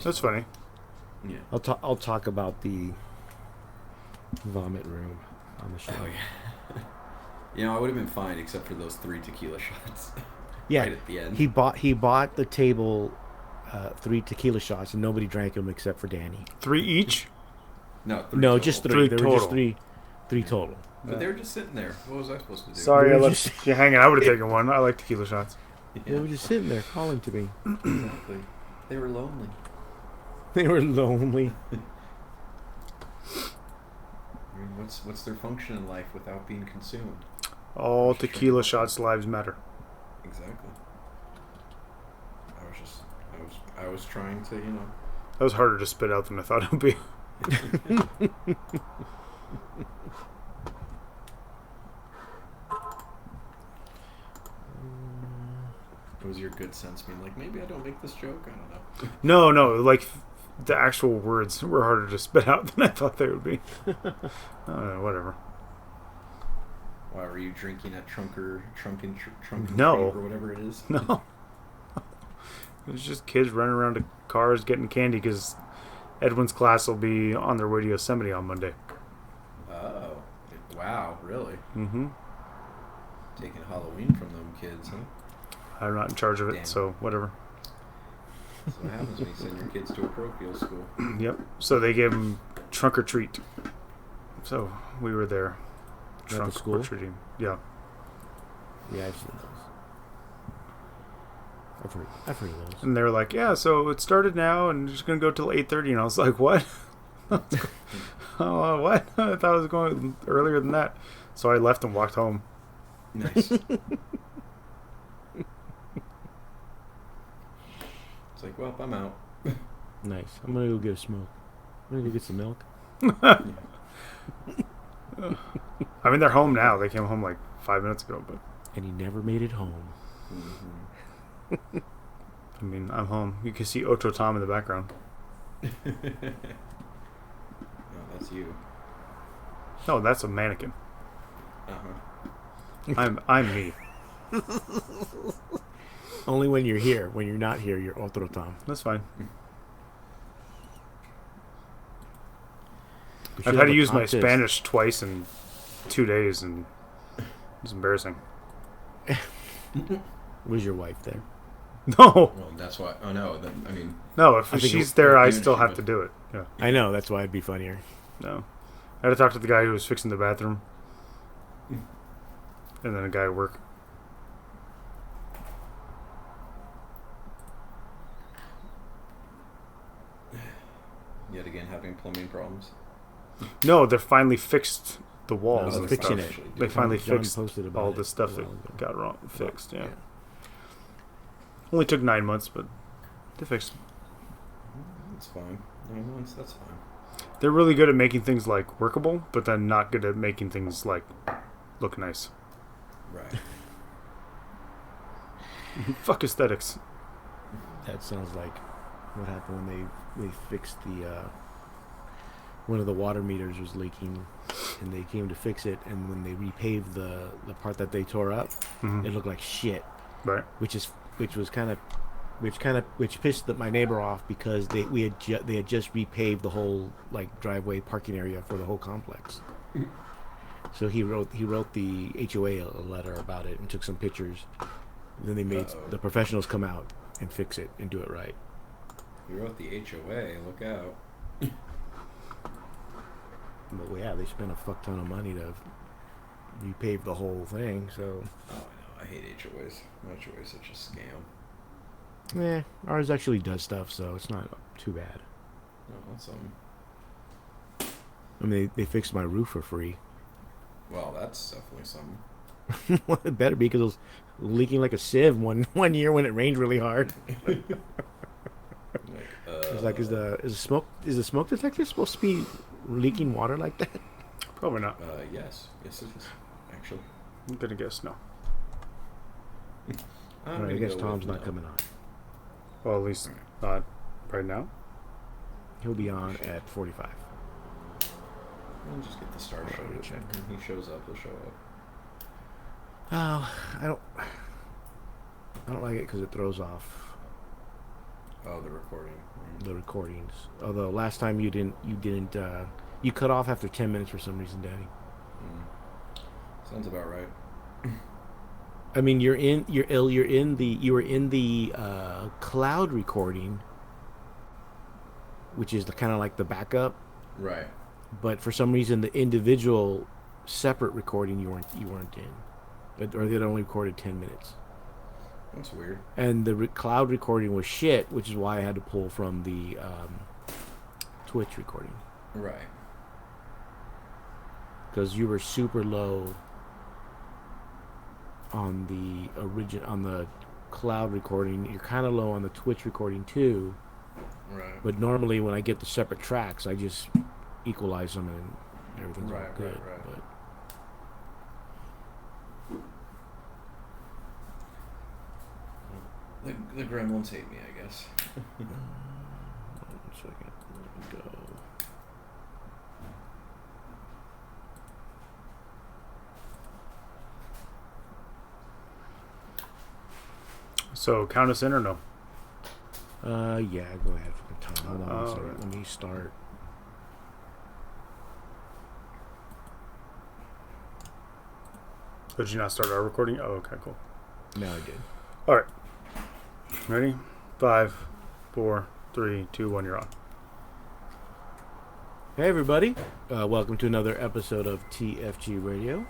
That's funny. Yeah. I'll talk about the vomit room on the show. Oh, yeah. You know, I would have been fine except for those 3 tequila shots. Yeah, Right at the end. he bought the table 3 tequila shots, and nobody drank them except for Danny. 3 each? No, 3 No, total. just 3. 3 There were just total. 3 total. But they were just sitting there. What was I supposed to do? Sorry, They I were left you hanging. I would have taken one. I like tequila shots. They were just sitting there calling to me. Exactly. They were lonely. They were lonely. I mean, what's their function in life without being consumed? All tequila shots lives matter. Exactly. I was trying to, you know. That was harder to spit out than I thought it would be. It was your good sense being like, maybe I don't make this joke. I don't know. No, like the actual words were harder to spit out than I thought they would be. Whatever. Why were you drinking at Trunkin' No. Treat or whatever it is? No. It was just kids running around to cars getting candy because Edwin's class will be on their way to Yosemite on Monday. Oh, wow, really? Mm-hmm. Taking Halloween from them kids, huh? I'm not in charge of it, Damn. so whatever. That's what happens when you send your kids to a parochial school. Yep. So they gave them trunk or treat. So we were there. At the Trunk school? or treating. Yeah. Yeah, I've seen those. I've heard of those. And they were like, yeah, so it started now and it's going to go till 8:30. And I was like, what? Oh, what? I thought it was going earlier than that. So I left and walked home. Nice. It's like, well, I'm out. Nice. I'm gonna go get a smoke. I'm gonna go get some milk. I mean, they're home now. They came home like 5 minutes ago, but And he never made it home. Mm-hmm. I mean, I'm home. You can see Oto Tom in the background. No, that's you. No, that's a mannequin. Uh-huh. I'm me. Only when you're here. When you're not here, you're otro Tom. That's fine. We I've should had have to a use my contest. Spanish twice in 2 days, and it's embarrassing. Was your wife there? No, Well, that's why. Oh, no. I mean, no. If I think she's it- there, I even if still she have would- to do it. Yeah, I know. That's why it'd be funnier. no. I had to talk to the guy who was fixing the bathroom, and then a guy at work. yet again, having plumbing problems. No, they finally fixed the walls No, and fixing stuff. it. They finally John fixed posted about all it the stuff a that while ago. got wrong fixed. Yeah. Yeah. Only took 9 months, but they fixed. That's fine. 9 months, that's fine. They're really good at making things like workable, but then not good at making things like look nice. Right. Fuck aesthetics. That sounds like what happened when they fixed the one of the water meters was leaking, and they came to fix it, and when they repaved the part that they tore up, Mhm. it looked like shit, Right. which pissed my neighbor off because they had just repaved the whole like driveway parking area for the whole complex. So he wrote the HOA a letter about it and took some pictures. Then they made Uh-oh. the professionals come out and fix it and do it right. You wrote the HOA. Look out. But yeah, they spent a fuck ton of money to repave the whole thing. So Oh, I know. I hate HOAs. My HOA is such a scam. ours actually does stuff, so it's not too bad. No, that's I mean, they fixed my roof for free. well, that's definitely something. Well, it better be because it was leaking like a sieve one year when it rained really hard. Like, It's like, is the smoke detector supposed to be leaking water like that? Probably not. yes. Yes, it is. Actually. I'm gonna guess no. I'm All right, I gonna guess go Tom's with not no. coming on. Well, at least not right now. He'll be on at 45. We'll just get the star show to check. When he shows up, he'll show up. Oh, I don't like it because it throws off Oh, the recording. the recordings. Although last time you you cut off after 10 minutes for some reason, Danny. Sounds about right. I mean, you were in the cloud recording, which is the kind of like the backup. Right. But for some reason, the individual separate recording you weren't in, or they'd only recorded 10 minutes. That's weird. And the cloud recording was shit, which is why I had to pull from the Twitch recording. Right. Because you were super low on the cloud recording. You're kind of low on the Twitch recording too. Right. But normally when I get the separate tracks, I just equalize them and everything's all good. Right. But The gremlins hate me, I guess. 1 second. Let me go. So count us in or no? Yeah, go ahead for the time. Hold on one second. Right. Let me start. Did you not start our recording? Oh, okay, cool. No, I did. All right. Ready? 5, 4, 3, 2, 1. You're on. Hey, everybody. Welcome to another episode of TFG Radio.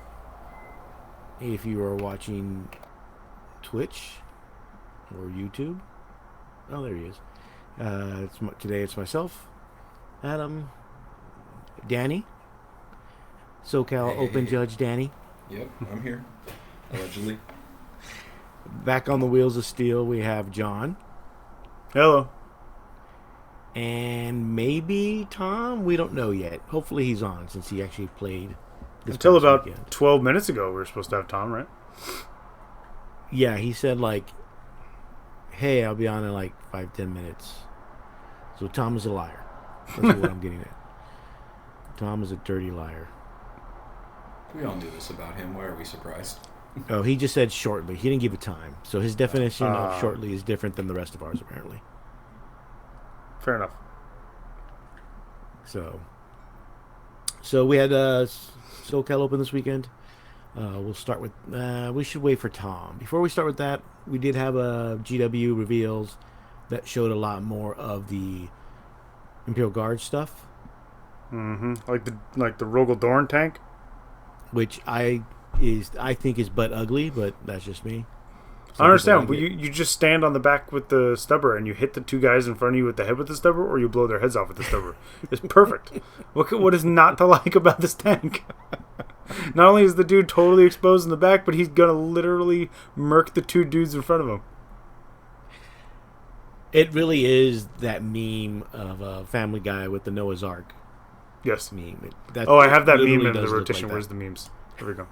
If you are watching Twitch or YouTube. Oh, there he is. Today it's myself, Adam, Danny, SoCal Open Judge Danny. Yep, I'm here. Allegedly. Back on the wheels of steel, we have John. Hello. And maybe Tom. We don't know yet. Hopefully he's on since he actually played this Until past about weekend. 12 minutes ago, we were supposed to have Tom, right? Yeah, he said like, hey, I'll be on in like 5-10 minutes. So Tom is a liar. That's what I'm getting at. Tom is a dirty liar. We all knew this about him. Why are we surprised? Oh, he just said shortly. He didn't give a time. So his definition of shortly is different than the rest of ours, apparently. Fair enough. So we had SoCal Open this weekend. We'll start with... we should wait for Tom. Before we start with that, we did have a GW reveals that showed a lot more of the Imperial Guard stuff. Mm-hmm. Like the Rogel Dorn tank? Which I think is butt ugly, but that's just me. I understand, but you just stand on the back with the stubber and you hit the two guys in front of you with the head with the stubber, or you blow their heads off with the stubber. It's perfect. What is not to like about this tank? Not only is the dude totally exposed in the back, but he's gonna literally murk the two dudes in front of him. It really is that meme of a Family Guy with the Noah's Ark. Yes. Meme. I have that meme in the rotation. Where's the memes? There we go.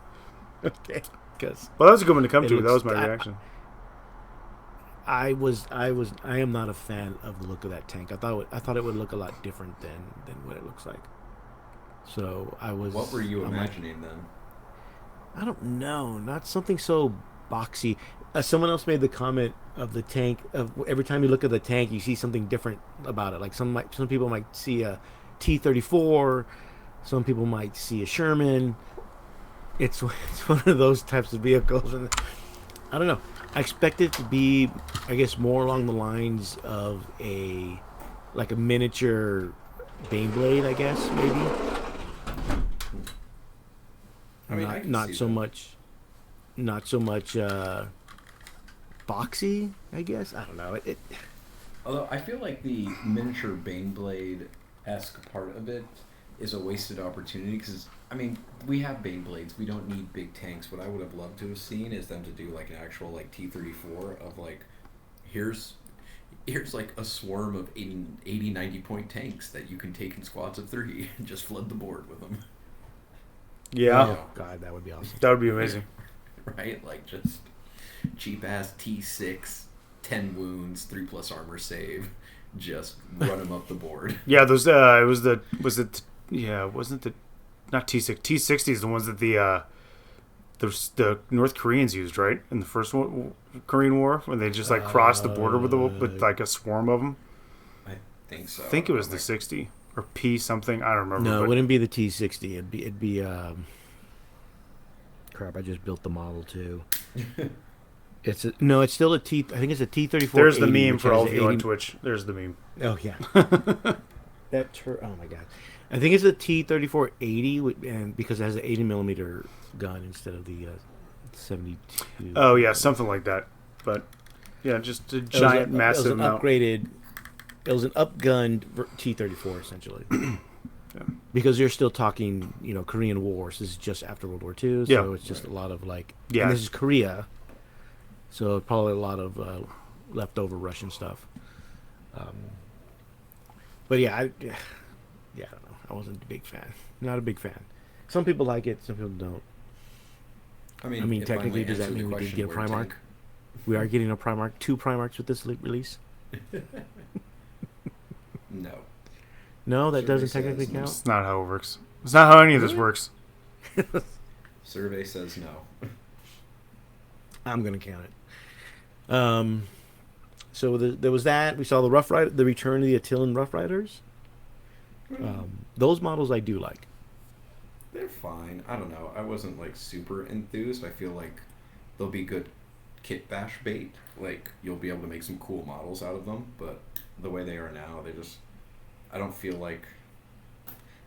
Okay. Well, that was a good one to come to. That was my reaction. I am not a fan of the look of that tank. I thought it would look a lot different than what it looks like. So I was. What were you imagining then? I don't know. Not something so boxy. Someone else made the comment of the tank. Of every time you look at the tank, you see something different about it. Like some people might see a T-34. Some people might see a Sherman. It's one of those types of vehicles, and I don't know. I expect it to be, I guess, more along the lines of a miniature Baneblade, I guess, maybe. I mean, not so much boxy, I guess. I don't know. Although I feel like the miniature Baneblade-esque part of it is a wasted opportunity because, I mean, we have Baneblades. We don't need big tanks. What I would have loved to have seen is them to do like an actual like T-34 of like, here's like a swarm of 80, 90 point tanks that you can take in squads of 3 and just flood the board with them. Yeah. Oh, God, that would be awesome. That would be amazing. Right? Like just cheap ass T6, 10 wounds, 3+ armor save. Just run them up the board. Yeah, those wasn't the not T6. T60 is the ones that the North Koreans used, right, in the first Korean War, when they just like crossed the border with like a swarm of them. I think so. I think it was the 60 or P something. I don't remember. No, it wouldn't be the T-60. It'd be crap. I just built the model too. It's still a T. I think it's a T-34. There's the meme for all of you on Twitch. There's the meme. Oh yeah. Oh my god. I think it's a T-34-80, and because it has an 80 millimeter gun instead of the 72. Oh yeah, something like that. But yeah, just a giant, massive it was an amount. upgraded. It was an upgunned T-34 essentially. Yeah. Because you're still talking, Korean War. So this is just after World War II, so it's just a lot of like. Yeah. And this is Korea, so probably a lot of leftover Russian stuff. But yeah, I don't know. I wasn't a big fan. Not a big fan. Some people like it. Some people don't. I mean, technically, does that mean we did get a Primarch? We are getting a Primarch, 2 Primarchs with this release. No. No, that Survey doesn't says technically no. count. It's not how it works. It's not how any of this works. Survey says no. I'm gonna count it. So there was that. We saw the return of the Attilan Rough Riders. Those models I do like. They're fine. I don't know. I wasn't like super enthused. I feel like they'll be good kit bash bait. Like you'll be able to make some cool models out of them. But the way they are now, I don't feel like.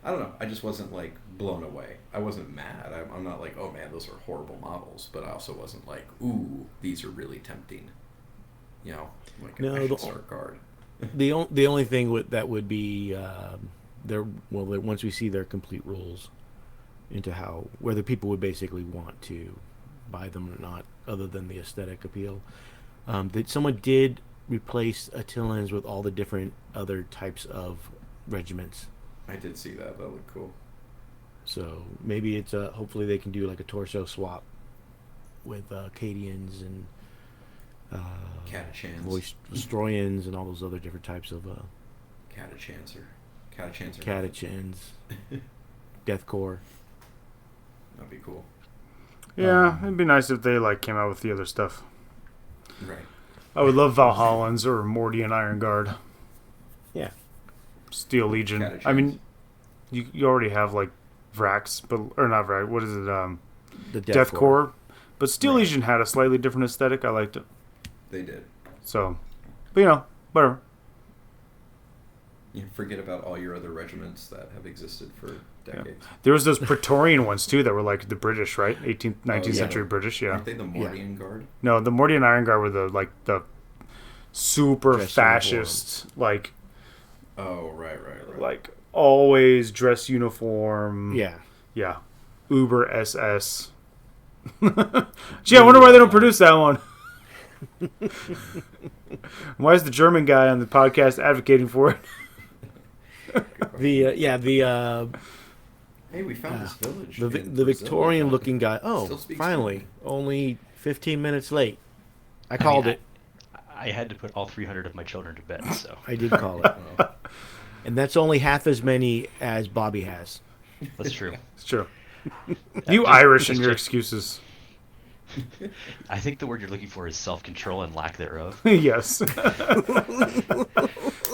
I don't know. I just wasn't like blown away. I wasn't mad. I'm not like, oh man, those are horrible models. But I also wasn't like, ooh, these are really tempting. Like I should start guard. The only thing that would be once we see their complete rules into whether people would basically want to buy them or not, other than the aesthetic appeal. That someone did replace Attilans with all the different other types of regiments. I did see that. That looked cool. So maybe it's hopefully they can do like a torso swap with Cadians and Catachans, Stroyans, and all those other different types of Catachans, Death Corps. That'd be cool. Yeah, it'd be nice if they came out with the other stuff. Right. I would love Valhallans or Mordian Iron Guard. Yeah. Steel Legion. Catachans. I mean, you already have Vrax, or not Vrax. What is it? The Death Corps. But Steel Legion had a slightly different aesthetic. I liked it. They did. So, but whatever. You forget about all your other regiments that have existed for decades. Yeah. There was those Praetorian ones too that were like the British, right? 18th, 19th century British. Yeah. Aren't they the Mordian Guard? No, the Mordian Iron Guard were the super Dress fascist, Oh, right. always dress uniform. Yeah. Yeah. Uber SS. Gee, I wonder why they don't produce that one. Why is the German guy on the podcast advocating for it? Hey, we found this village. The Victorian looking guy. Oh, finally. Only 15 minutes late. I called it. I had to put all 300 of my children to bed, so. I did call it. And that's only half as many as Bobby has. That's true. It's true. You Irish and your excuses. I think the word you're looking for is self-control and lack thereof. Yes.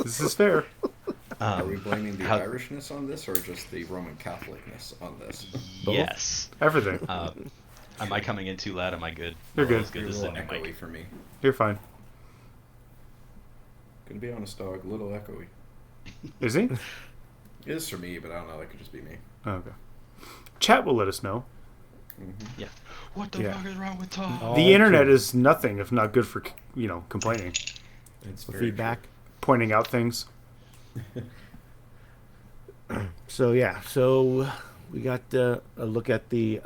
This is fair. Are we blaming the Irishness on this, or just the Roman Catholicness on this? Both? Yes. Everything. Am I coming in too loud? Am I good? You're good. As good You're as a the little new echoey mic. for me. You're fine. Gonna be honest, dog. A little echoey. Is he? It is for me, but I don't know. That could just be me. Oh, okay. Chat will let us know. Mm-hmm. Yeah. What the fuck is wrong with Tom? Oh, The internet true. is nothing if not good for complaining, It's For very feedback. pointing out things. So we got a look at the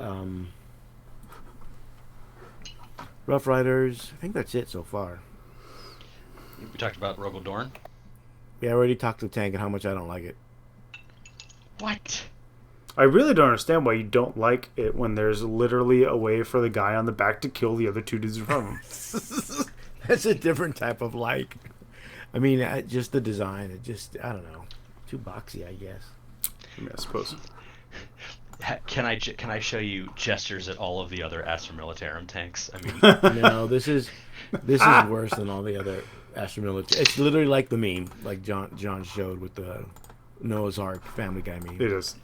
Rough Riders. I think that's it so far. We talked about Rogel Dorn. Yeah, I already talked to the tank and how much I don't like it. What? I really don't understand why you don't like it when there's literally a way for the guy on the back to kill the other two dudes in front of him. That's a different type of like. I mean, just the design. I don't know. Too boxy, I guess. I mean, I suppose. Can I show you gestures at all of the other Astra Militarum tanks? I mean, No, this is worse than all the other Astra Military. It's literally like the meme, like John showed with the Noah's Ark Family Guy meme. It is.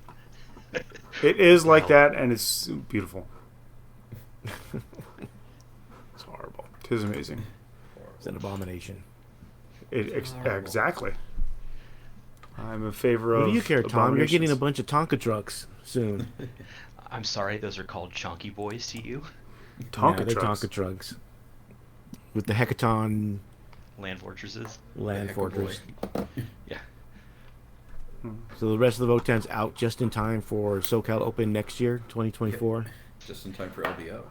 It is like that, and it's beautiful. It's horrible. It is amazing. It's an abomination. Exactly. I'm in favor of. What do you care, Tom? You're getting a abominations. bunch of Tonka trucks soon. I'm sorry, those are called chonky boys to you. Tonka Yeah, they're trucks. Tonka trucks. With the Hecaton Land fortresses. land Heck, fortress. Yeah. So the rest of the Votan's out just in time for SoCal Open next year, 2024. Just in time for LVO.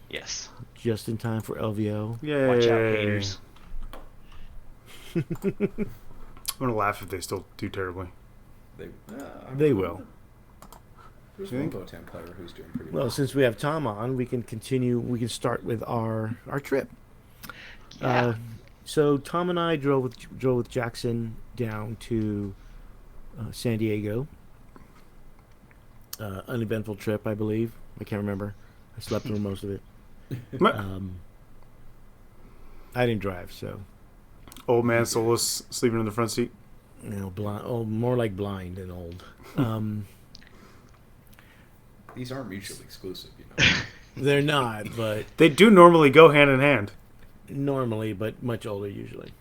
Yes. Just in time for LVO. Yay. Watch out, haters. I'm gonna laugh if they still do terribly. They will. There's You one think? Votan player who's doing pretty Well, since we have Tom on, we can continue. We can start with our trip. Yeah. So Tom and I drove with Jackson down to San Diego. Uneventful trip, I believe. I can't remember. I slept through most of it. I didn't drive, so Old man Solus sleeping in the front seat. blind. Oh, more like blind than old. These aren't mutually exclusive, you know. They're not, but They do normally go hand in hand. normally, but much older usually.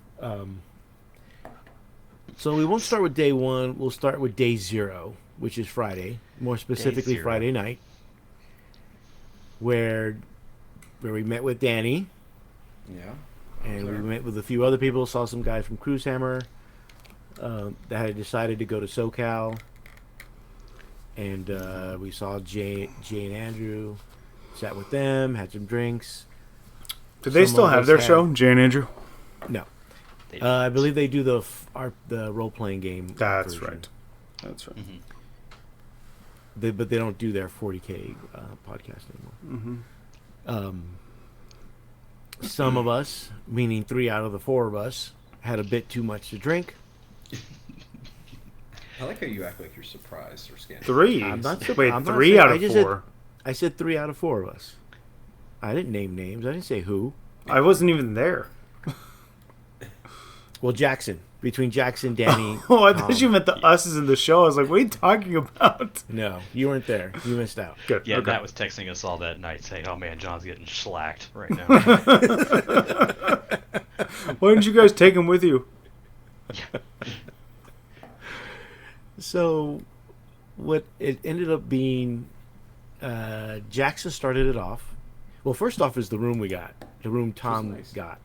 So we won't start with day one. We'll start with day 0, which is Friday. More specifically, zero. Friday night, where we met with Danny, Yeah. and we Sure. met with a few other people. Saw some guys from Cruise Hammer that had decided to go to SoCal, and we saw Jay and Andrew. Sat with them, had some drinks. Did they Some still of have us their had- show, Jay and Andrew? No, They I believe they do the role playing game. That's version. right. That's right. Mhm. But they don't do their 40K podcast anymore. Mm-hmm. Some of us, meaning 3 out of the 4 of us, had a bit too much to drink. I like how you act like you're surprised or scandalized. 3. I'm not Wait, I'm not 3 saying- out I of just 4. I said 3 out of 4 of us. I didn't name names. I didn't say who. I wasn't even there. Well, Jackson. Between Jackson, Danny. Oh, I Tom. thought you meant the us's in the show. I was like, what are you talking about? No, you weren't there. You missed out. Good. Yeah, okay. Matt was texting us all that night saying, "Oh man, John's getting slacked right now." Why didn't you guys take him with you? So, what it ended up being, Jackson started it off. Well, first off is the room we got. The room Tom nice. got.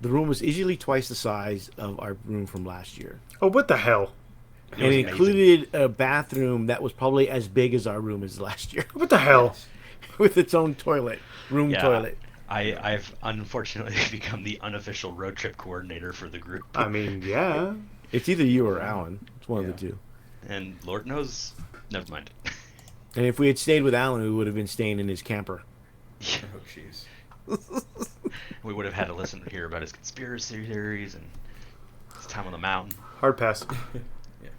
The room was easily twice the size of our room from last year. Oh, what the hell? And it amazing. included a bathroom that was probably as big as our room is last year, What the hell? with its own toilet, room Yeah. toilet. I've unfortunately become the unofficial road trip coordinator for the group, I mean, yeah. It's either you or Alan. It's one Yeah. of the two. and Lord knows, never mind. And if we had stayed with Alan, we would have been staying in his camper. Oh, jeez. We would have had to listen to hear about his conspiracy theories and his time on the mountain. Hard pass.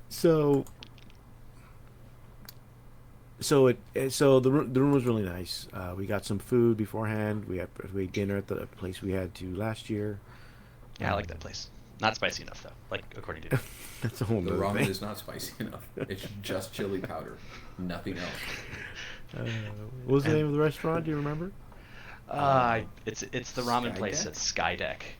So the room was really nice. We got some food beforehand. We had dinner at the place we had to last year. Yeah, I like that place. Not spicy enough though, like according to. That's a whole The nother ramen thing. is not spicy enough. It's just chili powder. Nothing else. What was the name of the restaurant? Do you remember? It's the ramen place Skydeck? at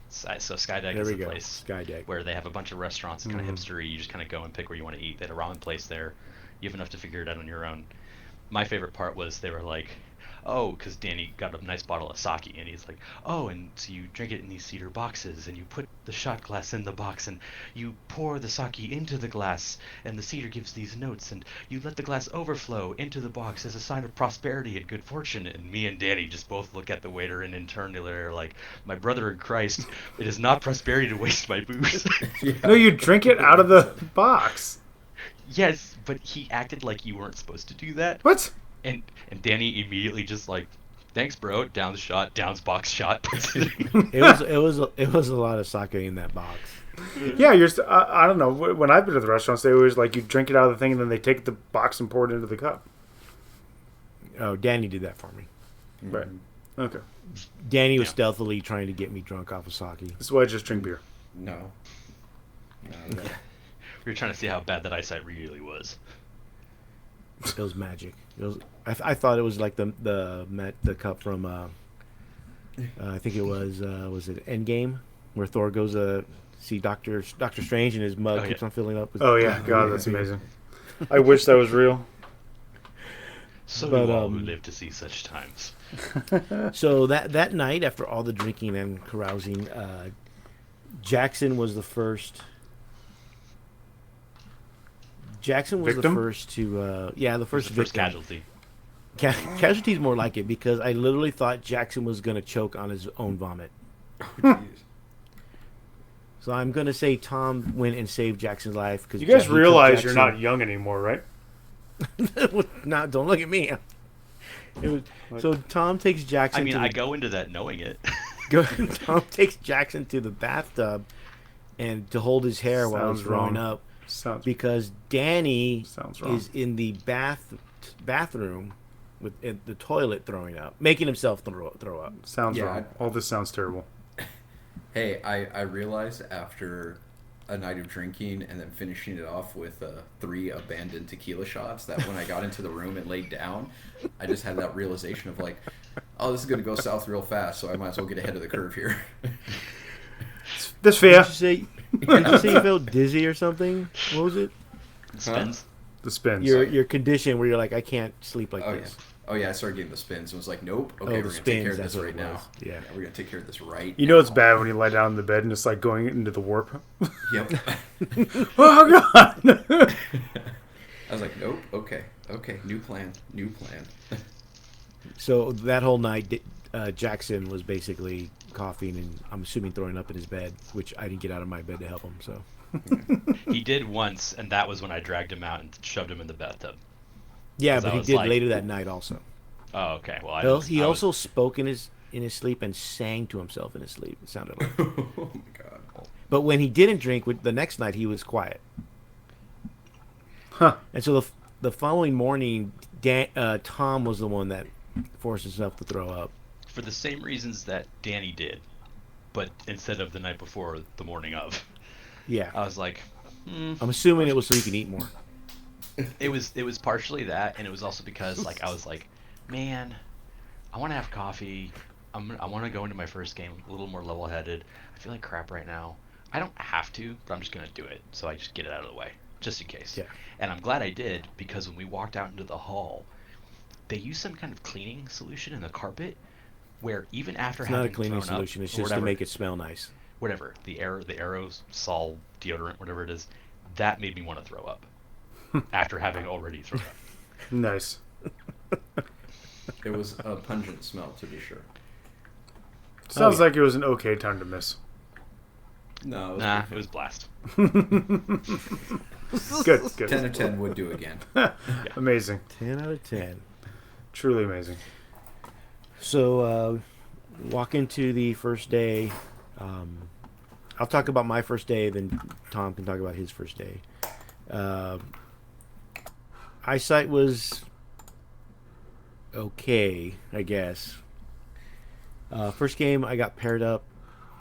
Skydeck. So Skydeck There is we the go. place Skydeck. where they have a bunch of restaurants. It's kind Mhm. of hipstery. You just kind of go and pick where you want to eat. They had a ramen place there. You have enough to figure it out on your own. My favorite part was they were like, oh, because Danny got a nice bottle of sake, and he's like, oh, and so you drink it in these cedar boxes, and you put the shot glass in the box, and you pour the sake into the glass, and the cedar gives these notes, and you let the glass overflow into the box as a sign of prosperity and good fortune. And me and Danny just both look at the waiter and internally are like, my brother in Christ, it is not prosperity to waste my booze. Yeah. No, you drink it out of the box. Yes, but he acted like you weren't supposed to do that. What? And Danny immediately just like, thanks, bro. Downs shot, downs box shot. It was a lot of sake in that box. Yeah, I don't know. When I've been to the restaurants, they always like you drink it out of the thing, and then they take the box and pour it into the cup. Oh, Danny did that for me. Right. Okay. Danny was stealthily trying to get me drunk off of sake. This is why I just drink beer. No. No. We were trying to see how bad that eyesight really was. It was magic. It was. I thought it was like the cup from. I think it was it Endgame, where Thor goes to see Doctor Strange and his mug keeps on filling up. With Oh yeah, God, that's amazing. I wish that was real. So do all who live to see such times. So that night, after all the drinking and carousing, Jackson was the first. Jackson was Victim? the first to, the first The first victim. casualty. Casualty's more like it because I literally thought Jackson was going to choke on his own vomit. Oh, jeez. So I'm going to say Tom went and saved Jackson's life. Cause You guys he realize took you're not young anymore, right? No, don't look at me. So Tom takes Jackson. I mean, I go into that knowing it. Tom takes Jackson to the bathtub and to hold his hair while he's throwing up. Because Danny is in the bathroom in the toilet throwing up, making himself throw up. Sounds wrong. All this sounds terrible. Hey, I realized after a night of drinking and then finishing it off with 3 abandoned tequila shots that when I got into the room and laid down, I just had that realization of like, oh, this is going to go south real fast, so I might as well get ahead of the curve here. That's fair. Did you say you felt dizzy or something? What was it? Spins. The spins. Your condition where you're like, I can't sleep like this. Yeah. Oh yeah, I started getting the spins and was like, nope. Okay, we're the gonna take care spins, of this that's right what it now. was. Yeah. We're gonna take care of this right. You know it's bad when you lie down in the bed and it's like going into the warp. Yep. Oh God. I was like, nope. Okay. New plan. So that whole night, Jackson was basically coughing and I'm assuming throwing up in his bed, which I didn't get out of my bed to help him. So He did once, and that was when I dragged him out and shoved him in the bathtub. yeah, but he did like, later that night also. Oh, okay. Well, He also spoke in his sleep and sang to himself in his sleep. It sounded like. Oh my god. But when he didn't drink, the next night he was quiet. Huh. And so the following morning, Tom was the one that forced himself to throw up. for the same reasons that Danny did, but instead of the night before, the morning of. Yeah. I was like, I'm assuming it was so he can eat more. It was partially that, and it was also because like I was like, man, I want to have coffee. I want to go into my first game a little more level-headed. I feel like crap right now. I don't have to, but I'm just gonna do it. So I just get it out of the way, just in case. Yeah. And I'm glad I did, because when we walked out into the hall, they used some kind of cleaning solution in the carpet, where even after It's not a having cleaning thrown solution. up, It's or just to whatever, make it smell nice. whatever, the aerosol deodorant, whatever it is, that made me want to throw up after having already thrown up. Nice. It was a pungent smell, to be sure. Sounds yeah. like it was an okay time to miss. No, Nah, it was blast. Good. 10 out of 10 would do again. Amazing. 10 out of 10. Truly amazing. So, walk into the first day. I'll talk about my first day, then Tom can talk about his first day. Eyesight was okay, I guess. First game, I got paired up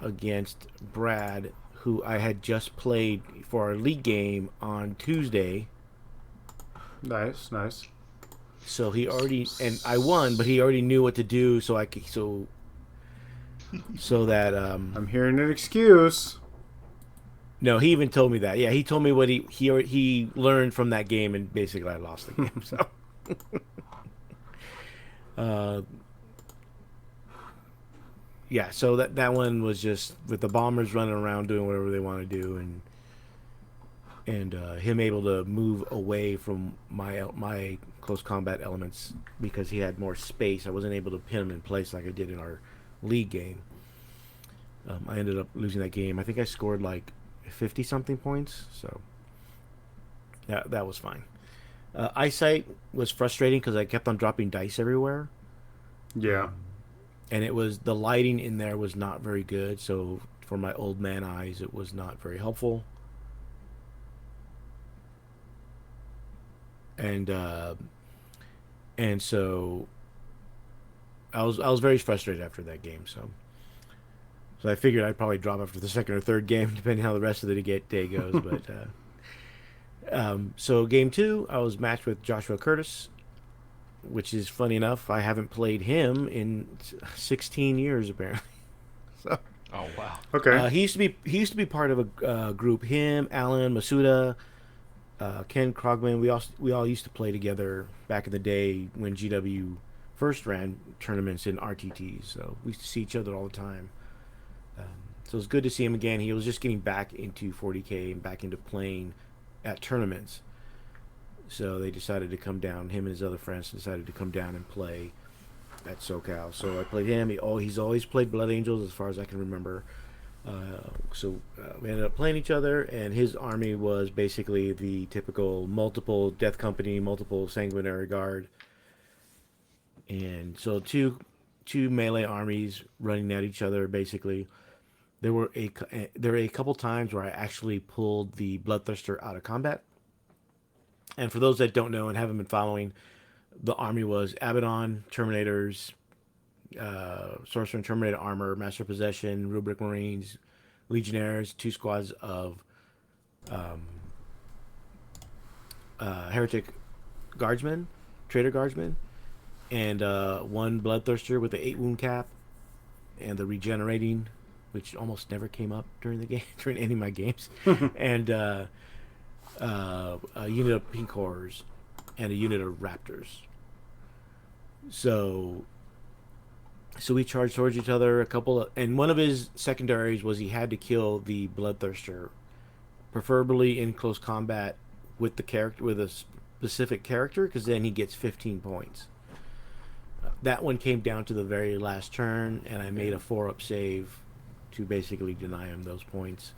against Brad, who I had just played for our league game on Tuesday. Nice. So he already, and I won, but he already knew what to do. So so that I'm hearing an excuse. no, he even told me that. Yeah, he told me what he learned from that game, and basically I lost the game. So, yeah, so that one was just with the bombers running around doing whatever they want to do, and him able to move away from my close combat elements because he had more space. I wasn't able to pin him in place like I did in our league game. I ended up losing that game. I think I scored like 50 something points, so that was fine. Eyesight was frustrating because I kept on dropping dice everywhere. Yeah. And it was the lighting in there was not very good. So for my old man eyes, it was not very helpful. And so I was very frustrated after that game. So I figured I'd probably drop after the second or third game, depending how the rest of the day goes. But so game 2, I was matched with Joshua Curtis, which is funny enough. I haven't played him in 16 years apparently. So. Oh wow. Okay. He used to be part of a group. Him, Alan, Masuda, Ken Krogman. We all used to play together back in the day when GW first ran tournaments in RTTs. So we used to see each other all the time. So it was good to see him again. He was just getting back into 40K and back into playing at tournaments. So they decided to come down. Him and his other friends decided to come down and play at SoCal. So I played him. He's always played Blood Angels as far as I can remember. So we ended up playing each other, and his army was basically the typical multiple Death Company, multiple Sanguinary Guard. And so two melee armies running at each other, basically. There were a couple times where I actually pulled the Bloodthirster out of combat. And for those that don't know and haven't been following, the army was Abaddon, Terminators, Sorcerer and Terminator Armor, Master Possession, Rubric Marines, Legionnaires, 2 squads of Heretic Guardsmen, Traitor Guardsmen, and 1 Bloodthirster with the 8 wound cap, and the Regenerating, which almost never came up during the game, during any of my games, and a unit of Pink Horrors, and a unit of Raptors. So we charged towards each other. And one of his secondaries was he had to kill the Bloodthirster, preferably in close combat with a specific character, because then he gets 15 points. That one came down to the very last turn, and I made a 4-up save to basically deny him those points.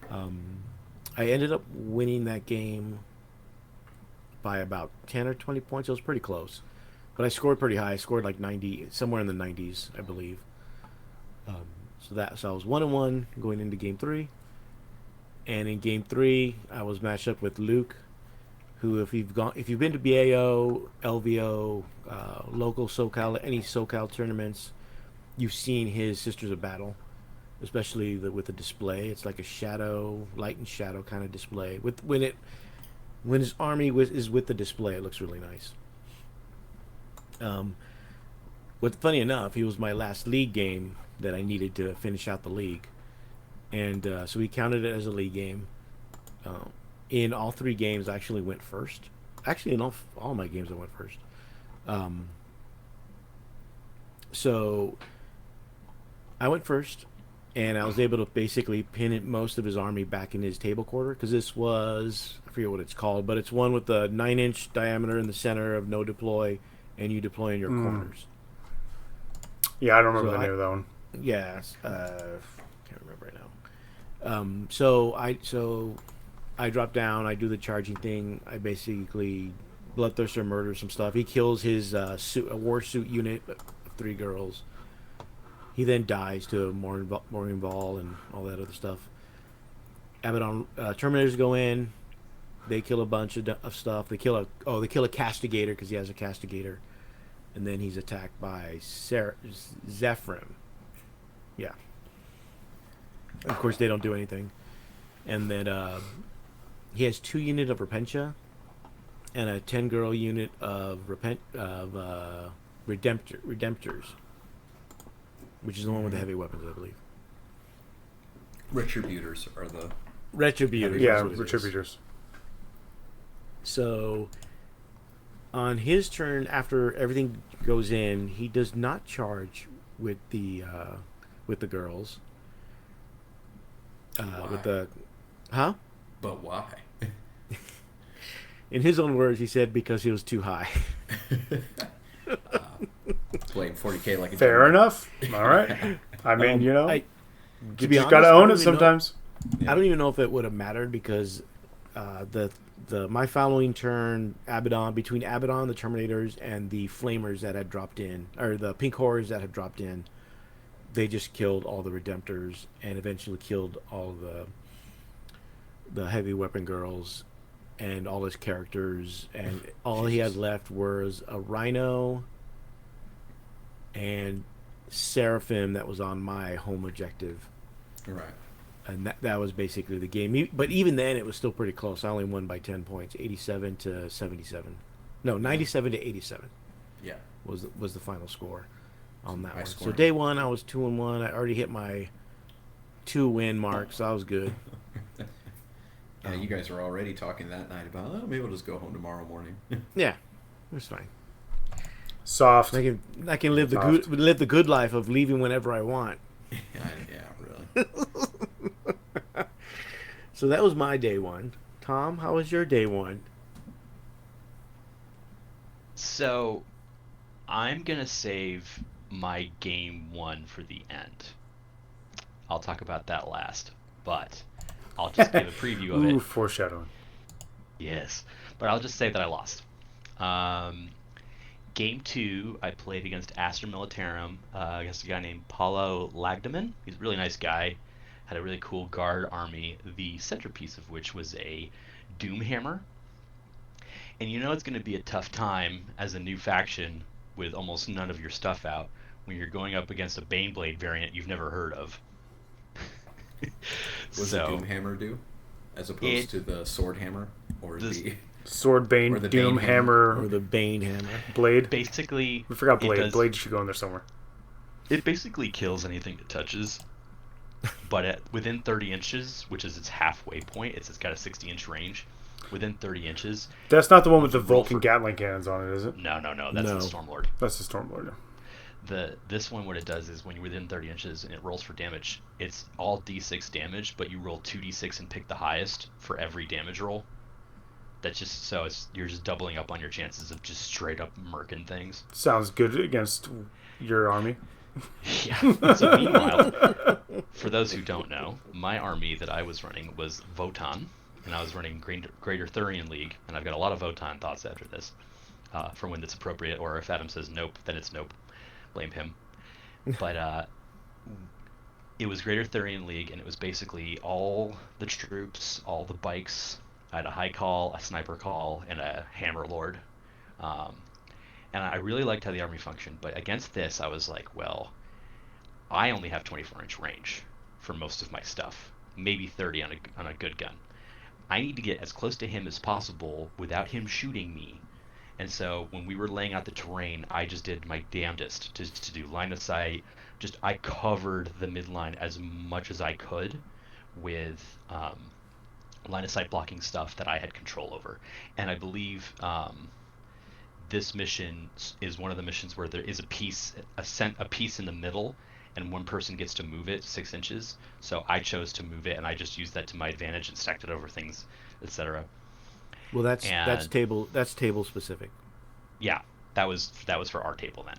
I ended up winning that game by about 10 or 20 points. It was pretty close. But I scored pretty high. I scored like 90, somewhere in the 90s, I believe. So I was 1-1 going into game 3. And in game 3, I was matched up with Luke, who if you've been to BAO, LVO, local SoCal, any SoCal tournaments, you've seen his Sisters of Battle, especially with the display. It's like a shadow, light and shadow kind of display. When his army is with the display, it looks really nice. But funny enough, he was my last league game that I needed to finish out the league, and so we counted it as a league game. In all 3 games, I actually went first. Actually, in all my games, I went first. So I went first, and I was able to basically pin most of his army back in his table quarter, because this was, I forget what it's called, but it's one with the 9-inch diameter in the center of no deploy, and you deploy in your corners. Yeah, I don't remember the name of that one. Yeah, can't remember right now. So I drop down, I do the charging thing, I basically Bloodthirster murders some stuff. He kills his a war suit unit of 3 girls. He then dies to Maureen Ball and all that other stuff. Abaddon Terminators go in. They kill a bunch of stuff. They kill a Castigator, because he has a Castigator, and then he's attacked by Zephyrim. Yeah. Of course, they don't do anything. And then he has 2 units of Repentia and a 10-girl unit of Redemptors, which is the one with the heavy weapons, I believe. Retributors are the... Retributors. Yeah, Retributors. So, on his turn, after everything goes in, he does not charge with the girls. Why? But why? In his own words, he said because he was too high. Playing 40K like a Fair gentleman. enough. All right. I mean, you To be just honest, gotta I own don't it even know- sometimes. I don't even know if it would have mattered, because my following turn, between Abaddon, the Terminators, and the Flamers that had dropped in, or the Pink Horrors that had dropped in, they just killed all the Redemptors and eventually killed all the heavy weapon girls and all his characters, and all he had Jesus. left was a Rhino and Seraphim that was on my home objective, Right. and that was basically the game. But even then, it was still pretty close. I only won by 10 points, 87-77. No, Yeah. 97-87 Yeah. was the final score on that High one. So scoring. day one, I was 2-1. I already hit my 2-win mark, so I was good. Yeah, you guys were already talking that night about, oh, maybe we'll just go home tomorrow morning. Yeah, it was fine. Soft. I can live Soft. the good life of leaving whenever I want. Yeah, really. So that was my day one. Tom, how was your day one? So, I'm gonna save my game one for the end. I'll talk about that last, but I'll just give a preview of Ooh, it. foreshadowing. Yes, but I'll just say that I lost. Um, Game two, I played against Aster Militarum, against a guy named Paulo Lagdeman. He's a really nice guy. Had a really cool guard army, the centerpiece of which was a Doomhammer. And you know it's going to be a tough time as a new faction with almost none of your stuff out when you're going up against a Baneblade variant you've never heard of. What does the Doomhammer do? As opposed to the Sword Hammer? Or the Sword, Bane, Or the Doom, Bane Hammer. Hammer, Or the Bane Hammer? Blade. basically We forgot it Blade. does- Blade should go in there somewhere. It basically kills anything it touches, but within 30 inches, which is its halfway point, it's got a 60-inch range. Within 30 inches, That's not the one with the Roll Vulcan for- Gatling cannons on it, is it? no, that's No. the Stormlord. That's the Stormlord. This one, what it does is when you're within 30 inches and it rolls for damage, it's all d6 damage, but you roll 2d6 and pick the highest for every damage roll. That's just so you're just doubling up on your chances of just straight up murking things. Sounds good against your army. Yeah. So meanwhile, for those who don't know, my army that I was running was Votan, and I was running Greater Thurian League, and I've got a lot of Votan thoughts after this, for when it's appropriate, or if Adam says nope, then it's nope. Blame him. But it was Greater Thurian League, and it was basically all the troops, all the bikes. I had a high call, a sniper call, and a hammer lord. And I really liked how the army functioned, but against this, I was like, well, I only have 24-inch range for most of my stuff, maybe 30 on a good gun. I need to get as close to him as possible without him shooting me. And so when we were laying out the terrain, I just did my damnedest to do line of sight. I covered the midline as much as I could with line of sight blocking stuff that I had control over. And I believe this mission is one of the missions where there is a piece in the middle, and one person gets to move it 6 inches. So I chose to move it, and I just used that to my advantage and stacked it over things, etc. Well, that's table specific. Yeah, that was for our table then.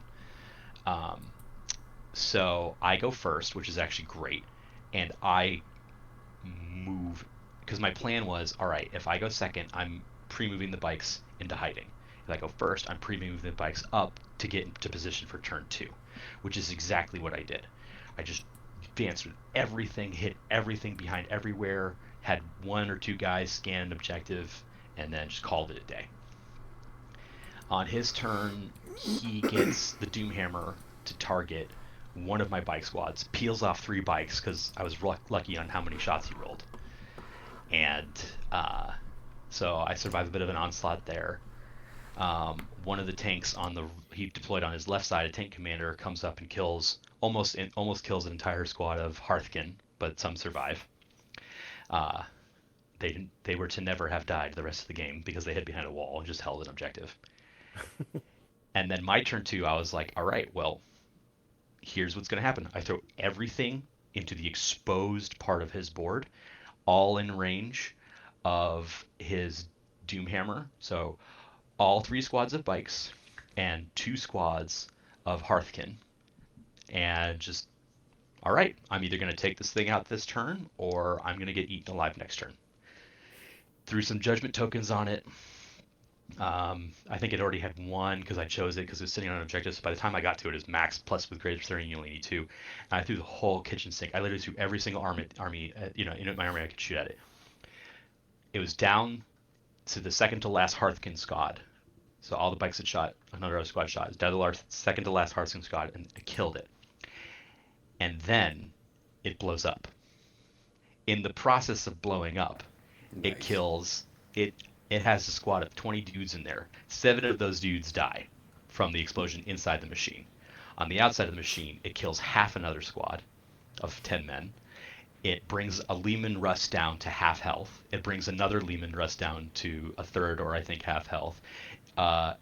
So I go first, which is actually great, and I move because my plan was, all right, if I go second, I'm pre-moving the bikes into hiding. If I go first, I'm pre-moving the bikes up to get into position for turn 2, which is exactly what I did. I just advanced with everything, hit everything behind everywhere, had 1 or 2 guys scan an objective, and then just called it a day. On his turn, he gets the Doomhammer to target one of my bike squads, peels off 3 bikes because I was lucky on how many shots he rolled. And so I survived a bit of an onslaught there. One of the tanks he deployed on his left side, a tank commander, comes up and almost kills an entire squad of Hearthkin, but some survive. They were to never have died the rest of the game because they hid behind a wall and just held an objective. And then my turn 2, I was like, all right, well, here's what's going to happen. I throw everything into the exposed part of his board, all in range of his Doomhammer. So all 3 squads of bikes and 2 squads of Hearthkin. And just, all right, I'm either going to take this thing out this turn or I'm going to get eaten alive next turn. Threw some judgment tokens on it. I think it already had one because I chose it because it was sitting on an objective. So by the time I got to it, it was max plus with greater 30, you only need two. And I threw the whole kitchen sink. I literally threw every single army, in my army I could shoot at it. It was down to the second to last Hearthkin squad. So all the bikes had shot, another other squad shot. It was down to the second to last Hearthkin squad, and I killed it. And then it blows up. In the process of blowing up, it Nice. kills it. It has a squad of 20 dudes in there. 7 of those dudes die from the explosion inside the machine. On the outside of the machine, it kills half another squad of 10 men. It brings a Lehman Russ down to half health. It brings another Lehman Russ down to a third or I think half health.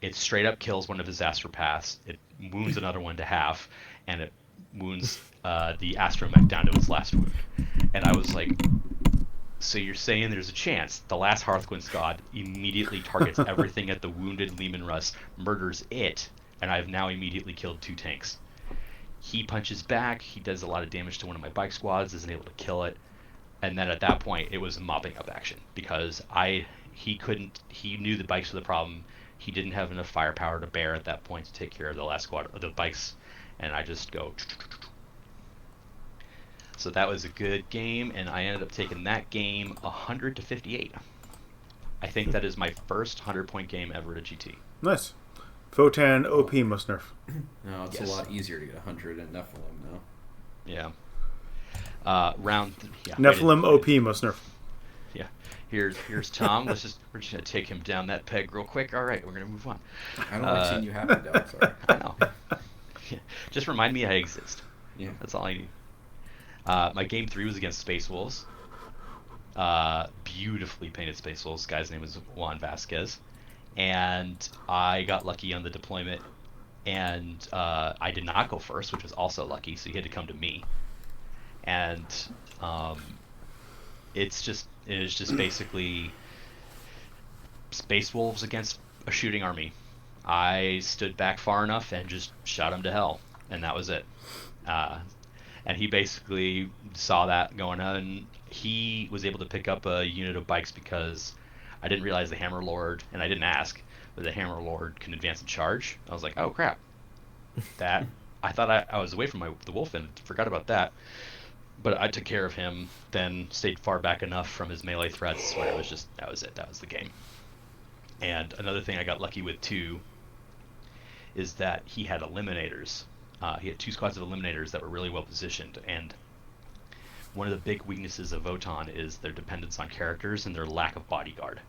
It straight up kills one of his astropaths. It wounds another one to half, and it wounds the astromech down to its last wound. And I was like, so you're saying there's a chance the last Hearthquin squad immediately targets everything at the wounded Lehman Russ, murders it, and I've now immediately killed 2 tanks. He punches back, he does a lot of damage to one of my bike squads, isn't able to kill it, and then at that point it was mopping up action because he knew the bikes were the problem. He didn't have enough firepower to bear at that point to take care of the last squad of the bikes, and I just go. So that was a good game, and I ended up taking that game 100-58. I think that is my first 100-point game ever at GT. Nice. Photon OP must nerf. No, it's Yes. a lot easier to get 100 in Nephilim now. Yeah. Round. Yeah. Nephilim OP must nerf. Yeah. Here's Tom. We're just gonna take him down that peg real quick. All right, we're gonna move on. I don't like seeing you happy, Doug. Sorry. I know. Yeah. Just remind me I exist. Yeah. That's all I need. My game 3 was against Space Wolves. Beautifully painted Space Wolves. Guy's name is Juan Vasquez. And I got lucky on the deployment, and I did not go first, which was also lucky, so he had to come to me. And it is just basically Space Wolves against a shooting army. I stood back far enough and just shot him to hell, and that was it. And he basically saw that going on, and he was able to pick up a unit of bikes because I didn't realize the Hammer Lord, and I didn't ask, but the Hammer Lord can advance and charge. I was like, oh crap. That, I thought I was away from the wolf and forgot about that. But I took care of him, then stayed far back enough from his melee threats where it was just, that was it, that was the game. And another thing I got lucky with too is that he had eliminators. He had 2 squads of eliminators that were really well positioned, and one of the big weaknesses of Votann is their dependence on characters and their lack of bodyguard.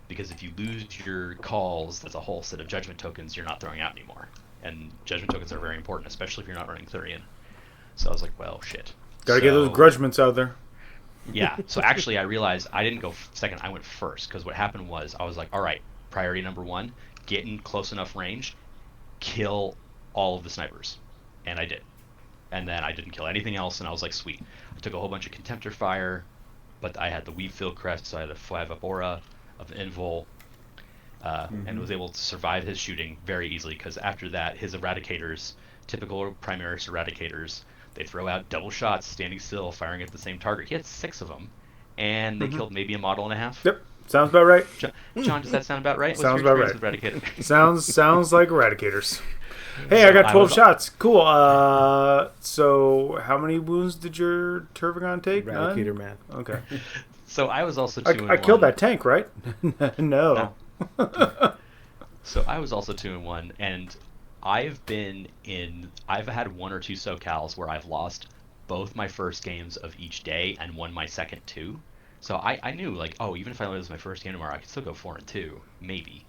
Because if you lose your calls, that's a whole set of judgment tokens you're not throwing out anymore. And judgment tokens are very important, especially if you're not running Thurian. So I was like, well, shit. Gotta get those grudgements out there. Yeah, so actually I realized I didn't go second, I went first, because what happened was I was like, all right, priority number 1, get in close enough range, kill all of the snipers. And I did. And then I didn't kill anything else, and I was like, sweet. I took a whole bunch of Contemptor Fire, but I had the Weedfield Crest, so I had a 5 up Aura of Invul, and was able to survive his shooting very easily, because after that, his Eradicators, typical Primaris Eradicators, they throw out double shots, standing still, firing at the same target. He had 6 of them, and they killed maybe a model and a half. Yep, sounds about right. John, does that sound about right? Sounds about right. With Eradicator? Sounds like Eradicators. Hey, I got 12 shots. Cool. So how many wounds did your Tervagon take? Eradicator 9? math. Okay. So I was also 2-1. I killed that tank, right? No. So I was also 2-1, and I've had 1 or 2 SoCals where I've lost both my first games of each day and won my second 2. So I knew, like, oh, even if I lose my first game tomorrow, I could still go 4-2, maybe.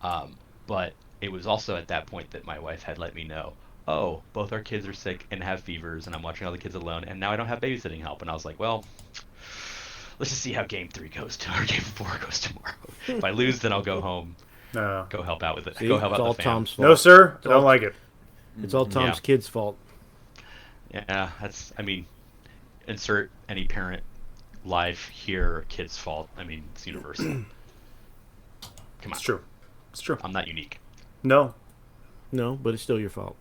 But it was also at that point that my wife had let me know, oh, both our kids are sick and have fevers, and I'm watching all the kids alone, and now I don't have babysitting help. And I was like, well, let's just see how game 3 goes or game 4 goes tomorrow. If I lose, then I'll go home. No. Go help out with it. See, go help it's out all the fam. Tom's fault. No, sir. I don't like it. It's all Tom's Yeah. kid's fault. Yeah, insert any parent live here, kid's fault. I mean, it's universal. Come on. It's true. It's true. I'm not unique. No. No, but it's still your fault.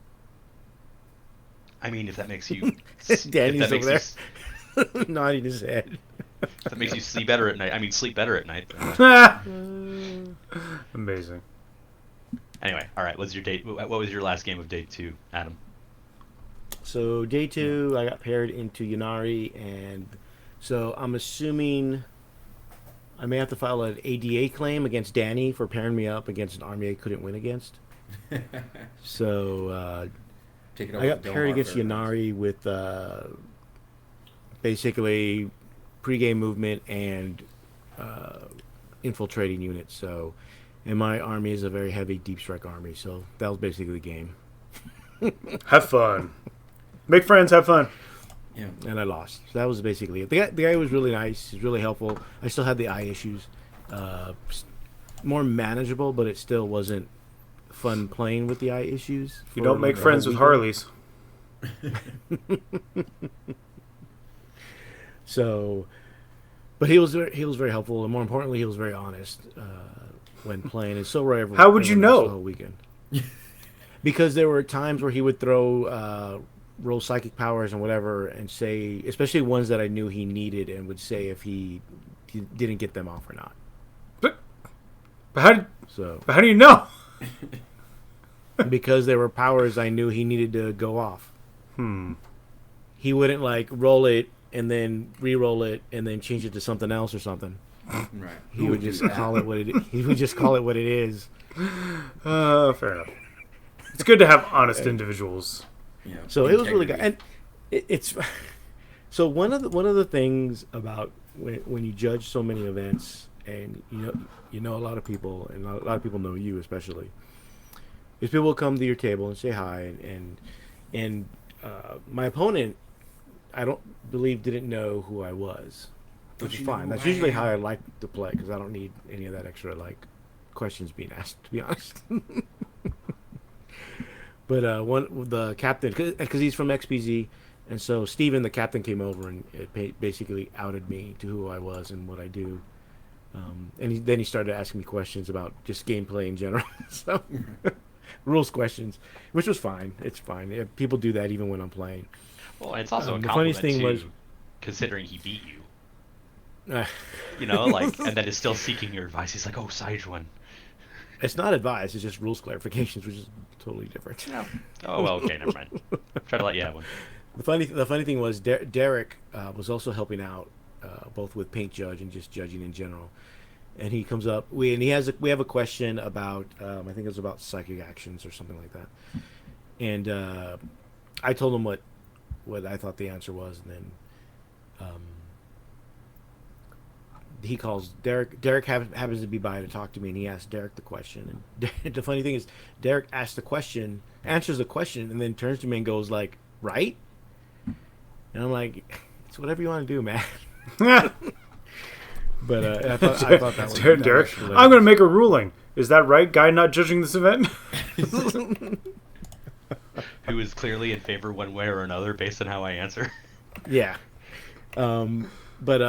I mean, if that makes you... Danny's over there nodding his head. If that makes you sleep better at night. I mean, sleep better at night. Amazing. Anyway, all right. What's your date? What was your last game of day 2, Adam? So day 2, I got paired into Yanari, and so I'm assuming I may have to file an ADA claim against Danny for pairing me up against an army I couldn't win against. So Take it I over got to paired Delmar against Fairgrounds. Yanari with basically pregame movement and infiltrating units. So, and my army is a very heavy deep strike army. So that was basically the game. Have fun. Make friends. Have fun. Yeah. And I lost. So that was basically it. The guy was really nice. He's really helpful. I still had the eye issues. More manageable, but it still wasn't fun playing with the eye issues. You don't make the friends whole with weekend. Harleys. So, but he was very helpful, and more importantly, he was very honest when playing. And so were everyone. How would you everyone else know? the whole weekend? Because there were times where he would throw roll psychic powers and whatever, and say, especially ones that I knew he needed, and would say if he didn't get them off or not. But how So do you know? because there were powers I knew he needed to go off. Hmm. He wouldn't like roll it and then re-roll it and then change it to something else or something. Right. He would just call it what it. He would just call it what it is. Fair enough. It's good to have honest individuals. Yeah. So it was really good, Integrity. and it's so one of the things about when you judge so many events, and you know a lot of people, and a lot of people know you especially, is people will come to your table and say hi, and my opponent, I don't believe didn't know who I was, Don't which is you know fine. who That's I usually am? how I like to play because I don't need any of that extra like questions being asked. To be honest. But the captain, because he's from XPZ, and so Steven, the captain, came over and basically outed me to who I was and what I do. And then he started asking me questions about just gameplay in general, so rules questions, which was fine. It's fine. Yeah, people do that even when I'm playing. Well, it's also a The compliment funniest thing too, was- considering he beat you. Uh, You know, like, and then is still seeking your advice. He's like, "Oh, Sage won." it's not advice; it's just rules clarifications, which is totally different. Oh well, okay, never mind. Try to let you have one. The funny thing was Derek was also helping out, both with Paint Judge and just judging in general. And he comes up, we have a question about I think it was about psychic actions or something like that. And I told him what I thought the answer was, and then he calls Derek. Derek happens to be by to talk to me, and he asks Derek the question. And the funny thing is, Derek asks the question, answers the question, and then turns to me and goes like, "Right?" And I'm like, "It's whatever you want to do, man." But I thought that was Derek, hilarious. I'm going to make a ruling. Is that right? Guy not judging this event? Who is clearly in favor one way or another based on how I answer. Yeah. But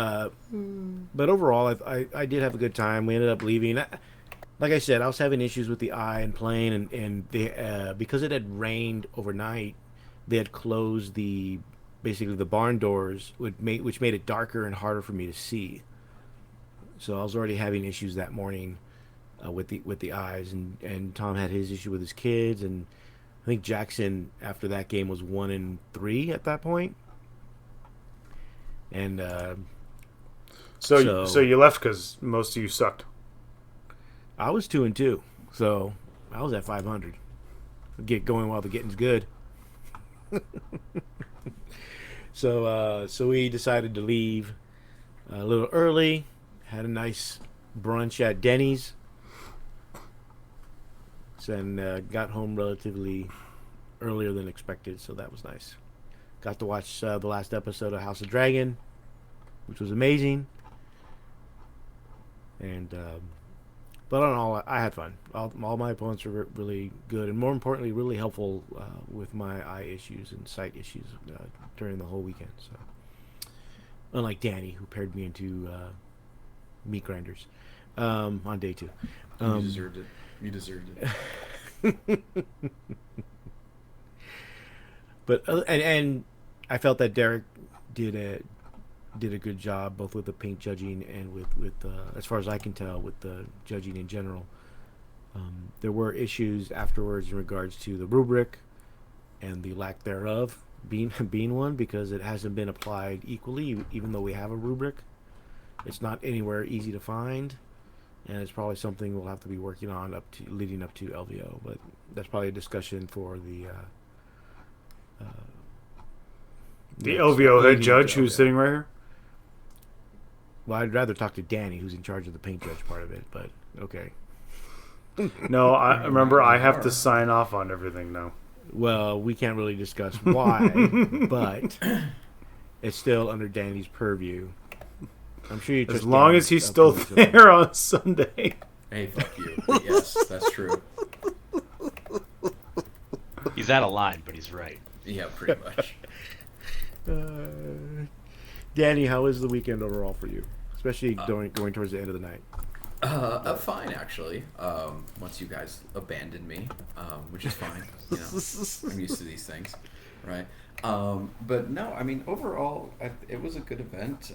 overall, I did have a good time. We ended up leaving. Like I said, I was having issues with the eye and playing, and they because it had rained overnight, they had closed basically the barn doors, which made it darker and harder for me to see. So I was already having issues that morning with the eyes, and Tom had his issue with his kids, and I think Jackson after that game was 1-3 at that point. And So you left because most of you sucked. I was 2-2, so I was at 500. Get going while the getting's good. So we decided to leave a little early. Had a nice brunch at Denny's, and got home relatively earlier than expected. So that was nice. Got to watch the last episode of House of Dragon, which was amazing. And but on all, I had fun. All my opponents were really good, and more importantly, really helpful with my eye issues and sight issues during the whole weekend. So, unlike Danny, who paired me into meat grinders on day 2. You deserved it. You deserved it. But and I felt that Derek did did a good job both with the paint judging and with as far as I can tell, with the judging in general. There were issues afterwards in regards to the rubric and the lack thereof being one, because it hasn't been applied equally, even though we have a rubric. It's not anywhere easy to find, and it's probably something we'll have to be working on leading up to LVO. But that's probably a discussion for the LVO head leading judge to who's LVO. sitting right here. Well, I'd rather talk to Danny, who's in charge of the paint judge part of it. But okay. No, I remember I have to sign off on everything now. Well, we can't really discuss why, but it's still under Danny's purview. I'm sure you. As long as he's still there on Sunday. Hey, fuck you. But yes, that's true. He's out of line, but he's right. Yeah, pretty much. Danny, how was the weekend overall for you? Especially going towards the end of the night. Fine, actually. Once you guys abandoned me, which is fine. You know, I'm used to these things, right? But no, I mean, overall, it was a good event.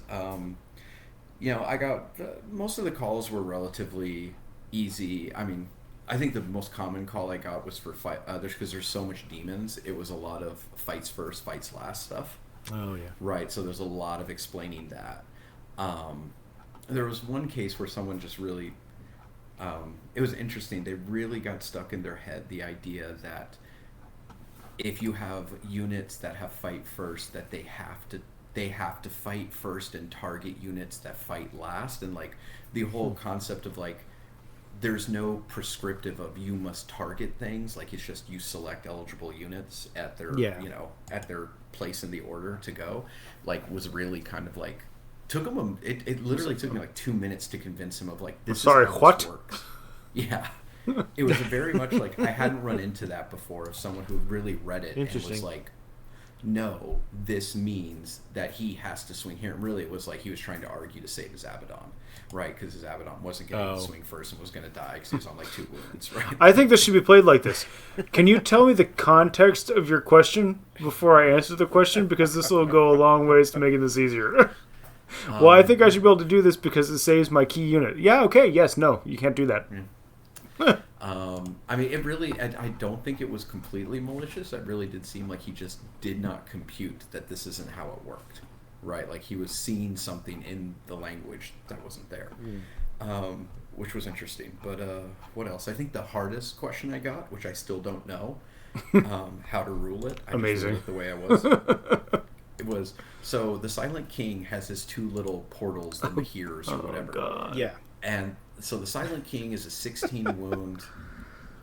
You know, I got most of the calls were relatively easy. I mean, I think the most common call I got was for fight. Because there's so much demons, it was a lot of fights first, fights last stuff. Oh yeah. Right. So there's a lot of explaining that. There was one case where someone just really, it was interesting. They really got stuck in their head the idea that if you have units that have fight first, that they have to fight first and target units that fight last, and like the whole concept of like there's no prescriptive of you must target things, like it's just you select eligible units at their you know, at their place in the order to go, like was really kind of like took him it literally took me like 2 minutes to convince him of like this is how this works. Yeah. It was very much like I hadn't run into that before, of someone who really read it and was like, no, this means that he has to swing here. And really it was like he was trying to argue to save his Abaddon, right? Because his Abaddon wasn't going to swing first and was going to die because he was on like 2 wounds, right? I think this should be played like this. Can you tell me the context of your question before I answer the question? Because this will go a long ways to making this easier. Well, I think I should be able to do this because it saves my key unit. Yeah, okay, yes, no, you can't do that. Yeah. I mean, it really, I don't think it was completely malicious. It really did seem like he just did not compute that this isn't how it worked, right? Like he was seeing something in the language that wasn't there, which was interesting. But what else? I think the hardest question I got, which I still don't know how to rule it. I Amazing. Just ruled it the way I was. It was, so the Silent King has his 2 little portals, the Mahirs or whatever. God. Yeah. And so the Silent King is a 16 wound,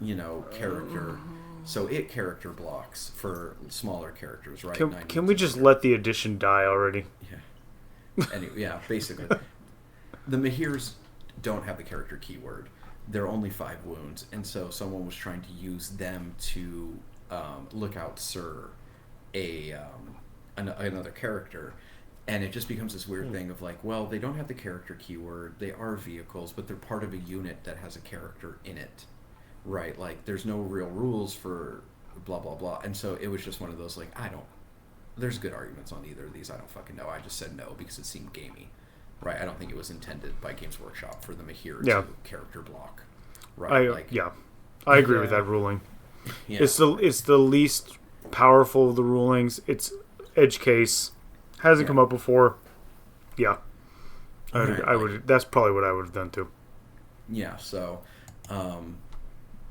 you know, character. So it character blocks for smaller characters, right? Can we just let the addition die already? Yeah. Anyway, yeah, basically. The Mahirs don't have the character keyword. They're only 5 wounds. And so someone was trying to use them to look out Sir, another character. And it just becomes this weird thing of like, well, they don't have the character keyword. They are vehicles, but they're part of a unit that has a character in it, right? Like, there's no real rules for blah, blah, blah. And so it was just one of those, like, there's good arguments on either of these. I don't fucking know. I just said no because it seemed gamey, right? I don't think it was intended by Games Workshop for the Mahir to character block, right? I agree with that ruling. Yeah. It's the least powerful of the rulings. It's edge case. Hasn't come up before. Yeah. I would. That's probably what I would have done too. Yeah. So,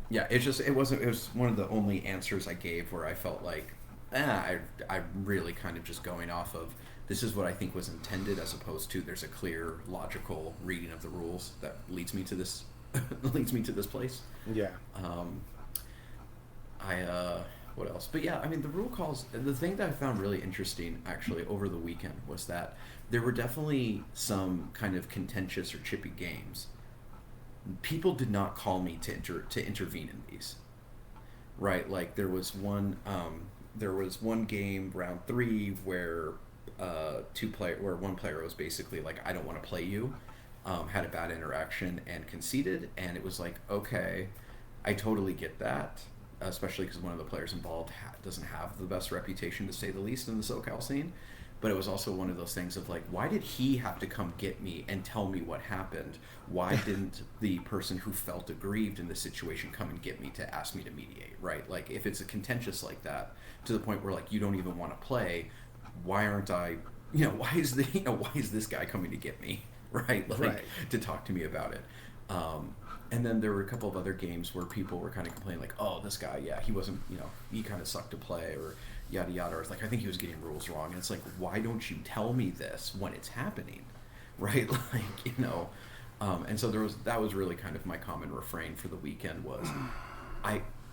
it was one of the only answers I gave where I felt like, I'm really kind of just going off of this is what I think was intended, as opposed to there's a clear logical reading of the rules that leads me to this place. Yeah. What else? But yeah, I mean, the rule calls, the thing that I found really interesting actually over the weekend was that there were definitely some kind of contentious or chippy games. People did not call me to intervene in these, right? Like there was one game, round 3, where one player was basically like, I don't want to play you, had a bad interaction and conceded, and it was like, okay, I totally get that. Especially because one of the players involved doesn't have the best reputation, to say the least, in the SoCal scene. but it was also one of those things of like, why did he have to come get me and tell me what happened? Why didn't the person who felt aggrieved in this situation come and get me to ask me to mediate, right? Like, if it's a contentious like that, to the point where like you don't even want to play, why aren't I, why is this guy coming to get me, right? Like, Right. to talk to me about it. And then there were a couple of other games where people were kind of complaining, like, oh, this guy, yeah, he wasn't, he kind of sucked to play, or yada yada. Or it's like, I think he was getting rules wrong. And it's like, why don't you tell me this when it's happening, right? Like, and so that was really kind of my common refrain for the weekend was,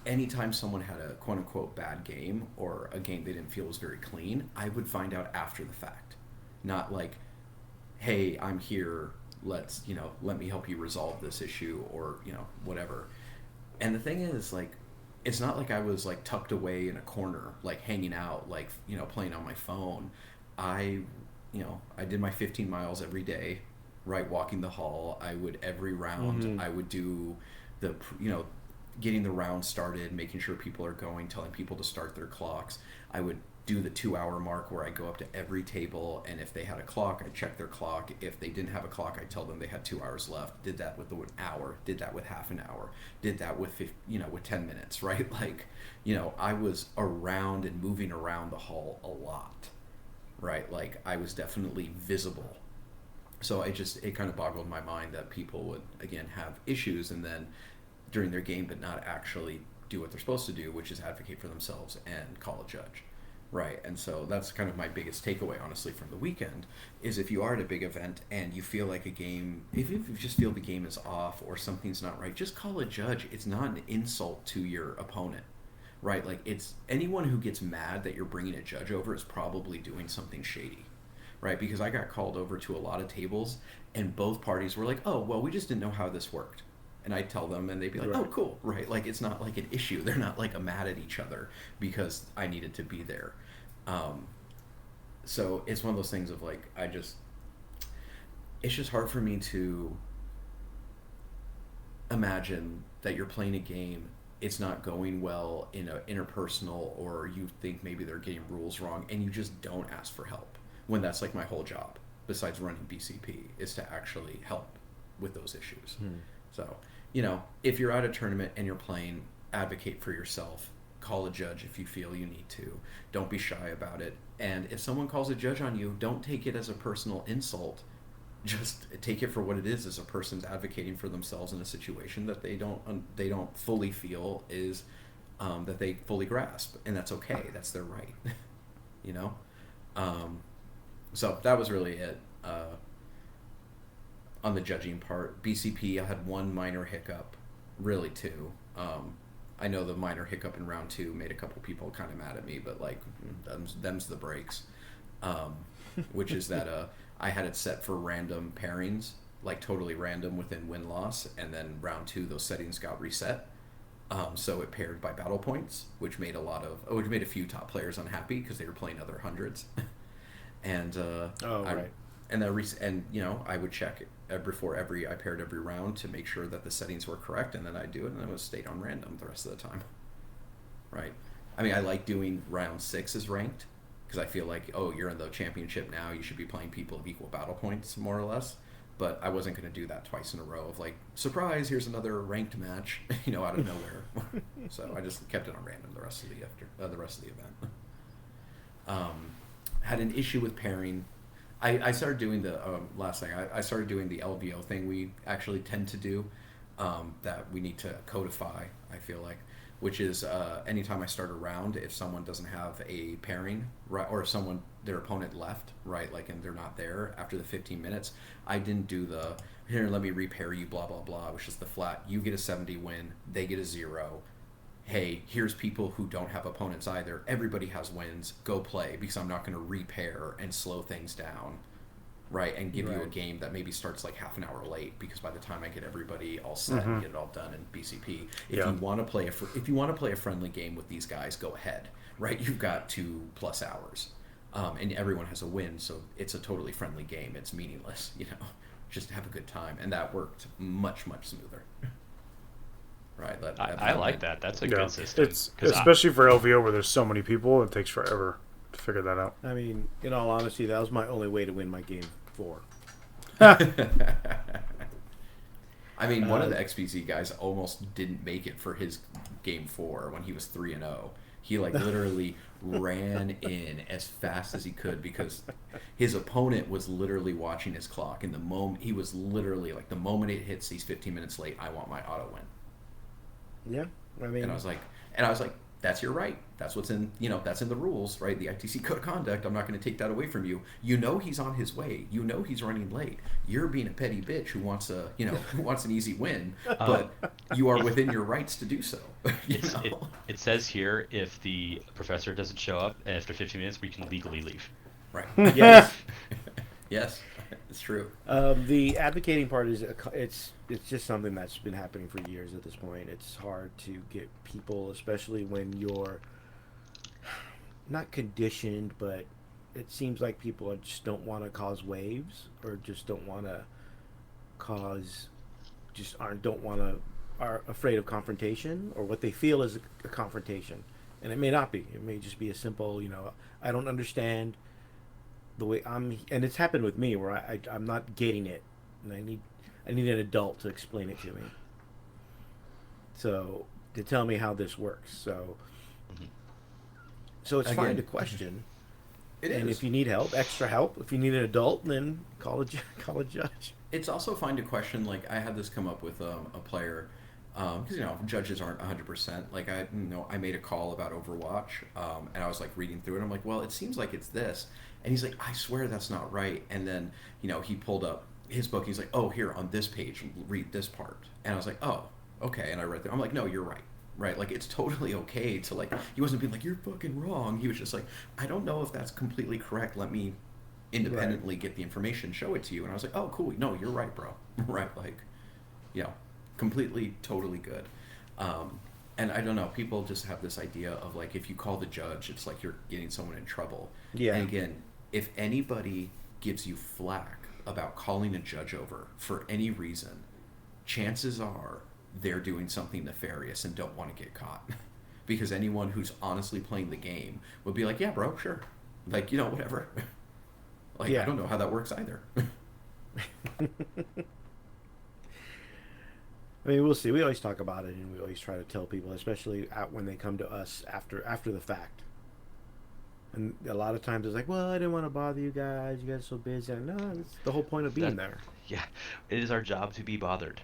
anytime someone had a quote unquote bad game or a game they didn't feel was very clean, I would find out after the fact, not like, hey, I'm here, let me help you resolve this issue, or whatever. And the thing is, like, it's not like I was like tucked away in a corner, like hanging out, like, playing on my phone. I did my 15 miles every day, right, walking the hall. I would, every round, I would do the, getting the round started, making sure people are going, telling people to start their clocks. I would do the 2-hour mark where I go up to every table, and if they had a clock, I'd check their clock. If they didn't have a clock, I'd tell them they had 2 hours left. Did that with an hour, did that with half an hour, did that with with 10 minutes, right? Like, I was around and moving around the hall a lot, right? Like, I was definitely visible. So it kind of boggled my mind that people would, again, have issues and then during their game, but not actually do what they're supposed to do, which is advocate for themselves and call a judge. Right, and so that's kind of my biggest takeaway, honestly, from the weekend, is if you are at a big event and you feel like a game, if you just feel the game is off or something's not right, just call a judge. It's not an insult to your opponent, right? Like, it's anyone who gets mad that you're bringing a judge over is probably doing something shady, right? Because I got called over to a lot of tables and both parties were like, oh, well, we just didn't know how this worked. And I'd tell them, and they'd be like, oh, cool, right? Like, it's not like an issue. They're not, like, mad at each other because I needed to be there. So it's one of those things of, like, it's just hard for me to imagine that you're playing a game, it's not going well in an interpersonal, or you think maybe they're getting rules wrong, and you just don't ask for help, when that's, like, my whole job, besides running BCP, is to actually help with those issues. So, if you're at a tournament and you're playing, advocate for yourself. Call a judge if you feel you need to. Don't be shy about it. And if someone calls a judge on you, don't take it as a personal insult. Just take it for what it is, as a person's advocating for themselves in a situation that they don't fully feel is that they fully grasp, and that's okay. That's their right. So that was really it. On the judging part, BCP, I had one minor hiccup, really two. I know the minor hiccup in round 2 made a couple people kind of mad at me, but like, them's the breaks. Which is that I had it set for random pairings, like totally random within win-loss, and then round 2 those settings got reset. So it paired by battle points, which made a few top players unhappy because they were playing other hundreds. And right. And I would check it before I paired every round to make sure that the settings were correct, and then I'd do it, and then it was stayed on random the rest of the time. Right. I mean, I like doing round 6 as ranked, because I feel like, oh, you're in the championship now, you should be playing people of equal battle points, more or less. But I wasn't going to do that twice in a row of like, surprise, here's another ranked match, out of nowhere. So I just kept it on random the rest of the event. Had an issue with pairing. I started doing the last thing. I started doing the LVO thing we actually tend to do, that we need to codify, I feel like, which is anytime I start a round, if someone doesn't have a pairing, right, or if their opponent left, right, like, and they're not there after the 15 minutes, I didn't do the, here, let me repair you, blah, blah, blah, which is the flat, you get a 70 win, they get a 0. Hey, here's people who don't have opponents either. Everybody has wins. Go play, because I'm not going to repair and slow things down, right? And give you a game that maybe starts like half an hour late, because by the time I get everybody all set and get it all done in BCP, if you want to play a friendly game with these guys, go ahead, right? You've got 2+ hours, and everyone has a win, so it's a totally friendly game. It's meaningless, just have a good time, and that worked much smoother. Right. I like that. That's a good system. It's especially for LVO where there's so many people, it takes forever. to figure that out. I mean, in all honesty, that was my only way to win my game 4. I mean, one of the XBZ guys almost didn't make it for his game 4 when he was 3-0. He like literally ran in as fast as he could because his opponent was literally watching his clock. And the moment he was literally like, the moment it hits, he's 15 minutes late. I want my auto win. Yeah, I mean, And I was like, that's your right. That's what's in, that's in the rules, right? The ITC code of conduct. I'm not going to take that away from you. You know he's on his way. You know he's running late. You're being a petty bitch who wants who wants an easy win, but you are within your rights to do so. It says here if the professor doesn't show up after 15 minutes, we can legally leave. Right. yes. Yes, it's true. The advocating part is it's just something that's been happening for years at this point. It's hard to get people, especially when you're not conditioned, but it seems like people just don't want to cause waves or just don't want to cause, just are afraid of confrontation or what they feel is a confrontation. And it may not be. It may just be a simple, I don't understand the way and it's happened with me where I'm not getting it, and I need an adult to explain it to me. So to tell me how this works. So it's fine to question. And if you need extra help, if you need an adult, then call a judge. It's also fine to question. Like I had this come up with a player. Because judges aren't 100%. Like I made a call about Overwatch, and I was like reading through it. I'm like, well, it seems like it's this, and he's like, I swear that's not right. And then he pulled up his book. He's like, oh, here on this page, read this part. And I was like, oh, okay. And I read through. I'm like, no, you're right. Right, like it's totally okay to like. He wasn't being like you're fucking wrong. He was just like, I don't know if that's completely correct. Let me independently get the information, show it to you. And I was like, oh, cool. No, you're right, bro. Right, like, completely, totally good. And I don't know, people just have this idea of like, if you call the judge, it's like you're getting someone in trouble. Yeah. And again, if anybody gives you flack about calling a judge over for any reason, chances are they're doing something nefarious and don't want to get caught. Because anyone who's honestly playing the game would be like, yeah, bro, sure. Like, whatever. Like, yeah. I don't know how that works either. I mean, we'll see. We always talk about it, and we always try to tell people, especially when they come to us after the fact. And a lot of times it's like, well, I didn't want to bother you guys. You guys are so busy. No, that's the whole point of being there. Yeah, it is our job to be bothered.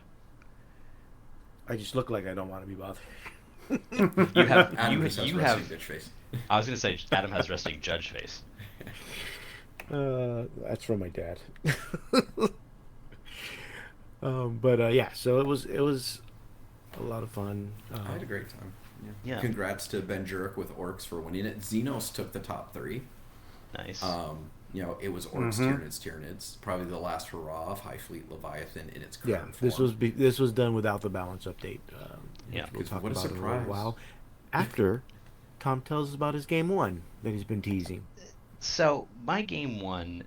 I just look like I don't want to be bothered. You have bitch face. I was gonna say Adam has resting judge face. That's from my dad. But yeah, so it was a lot of fun. I had a great time. Yeah. Congrats to Ben Jurek with Orcs for winning it. Xenos took the top 3. Nice. It was Orcs, Tyranids. Probably the last hurrah of High Fleet Leviathan in its current form. Yeah, this was done without the balance update. We'll talk what a about surprise. it in a little while. After Tom tells us about his game 1 that he's been teasing. So my game 1,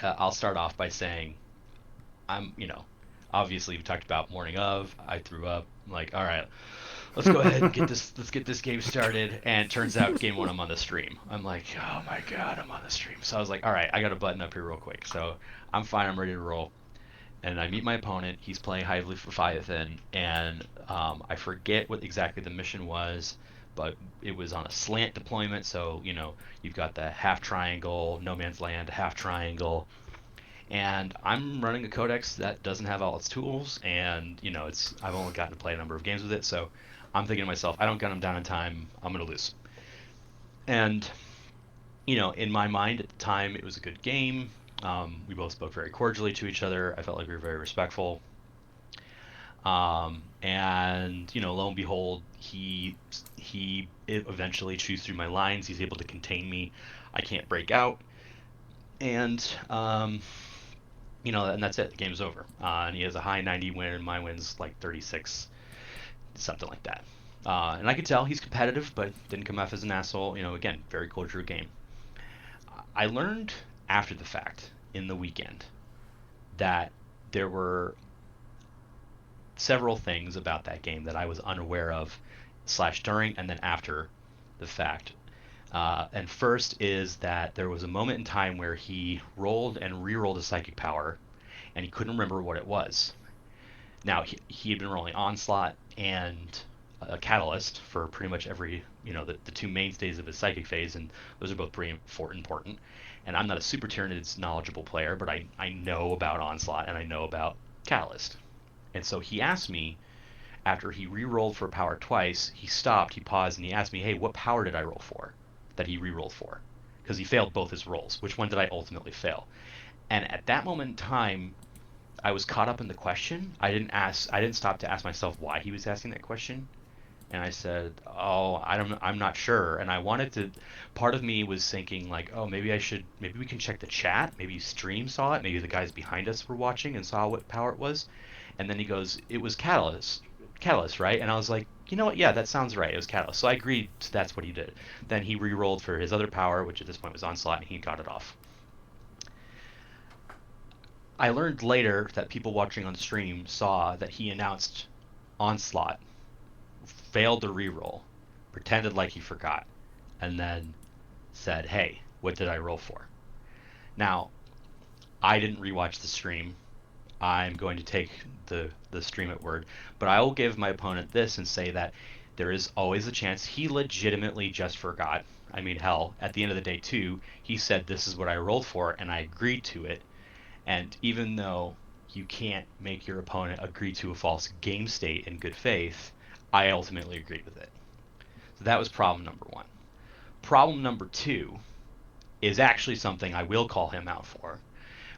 I'll start off by saying, obviously we talked about morning of. I threw up. I'm like, all right, let's go ahead and let's get this game started. And turns out game 1, I'm on the stream. I'm like, oh my god, I'm on the stream. So I was like, all right, I got to button up here real quick. So I'm fine. I'm ready to roll. And I meet my opponent. He's playing High Fleet Leviathan, and I forget what exactly the mission was, but it was on a slant deployment. So you've got the half triangle, no man's land, half triangle. And I'm running a codex that doesn't have all its tools, and I've only gotten to play a number of games with it, so I'm thinking to myself, I don't gun him down in time, I'm gonna lose. And in my mind at the time, it was a good game. We both spoke very cordially to each other. I felt like we were very respectful. And lo and behold, he eventually chews through my lines. He's able to contain me. I can't break out, and and that's it. The game's over. And he has a high 90 win, and my win's like 36, something like that. And I could tell he's competitive, but didn't come off as an asshole. Again, very cordial game. I learned after the fact in the weekend that there were several things about that game that I was unaware of / during and then after the fact. And first is that there was a moment in time where he rolled and re-rolled a psychic power, and he couldn't remember what it was. Now he had been rolling Onslaught and a Catalyst for pretty much every, the two mainstays of his psychic phase, and those are both pretty important. And I'm not a super Tyranids knowledgeable player, but I know about Onslaught and I know about Catalyst. And so he asked me, after he re-rolled for power twice, he stopped, he paused, and he asked me, hey, what power did I roll for that he re-rolled for? Because he failed both his rolls. Which one did I ultimately fail? And at that moment in time, I was caught up in the question. I didn't stop to ask myself why he was asking that question. And I said, "Oh, I'm not sure." And I wanted to. Part of me was thinking like, "Oh, maybe we can check the chat. Maybe Stream saw it. Maybe the guys behind us were watching and saw what power it was." And then he goes, "It was Catalyst, right?" And I was like, "You know what? Yeah, that sounds right. It was Catalyst." So I agreed that's what he did. Then he re-rolled for his other power, which at this point was Onslaught, and he got it off. I learned later that people watching on stream saw that he announced Onslaught, failed the reroll, pretended like he forgot, and then said, "Hey, what did I roll for?" Now, I didn't rewatch the stream. I'm going to take the stream at word, but I will give my opponent this and say that there is always a chance he legitimately just forgot. I mean, hell, at the end of the day too, he said this is what I rolled for, and I agreed to it. And even though you can't make your opponent agree to a false game state in good faith, I ultimately agreed with it. So that was problem number one. Problem number two is actually something I will call him out for,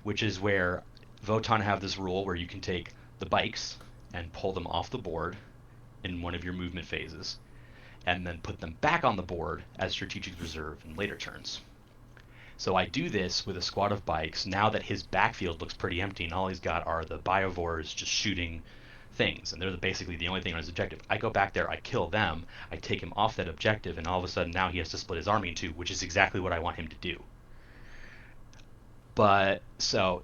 which is where Votann have this rule where you can take the bikes and pull them off the board in one of your movement phases, and then put them back on the board as strategic reserve in later turns. So I do this with a squad of bikes now that his backfield looks pretty empty and all he's got are the biovores just shooting things, and they're basically the only thing on his objective. I go back there, I kill them, I take him off that objective, and all of a sudden now he has to split his army in two, which is exactly what I want him to do. But so,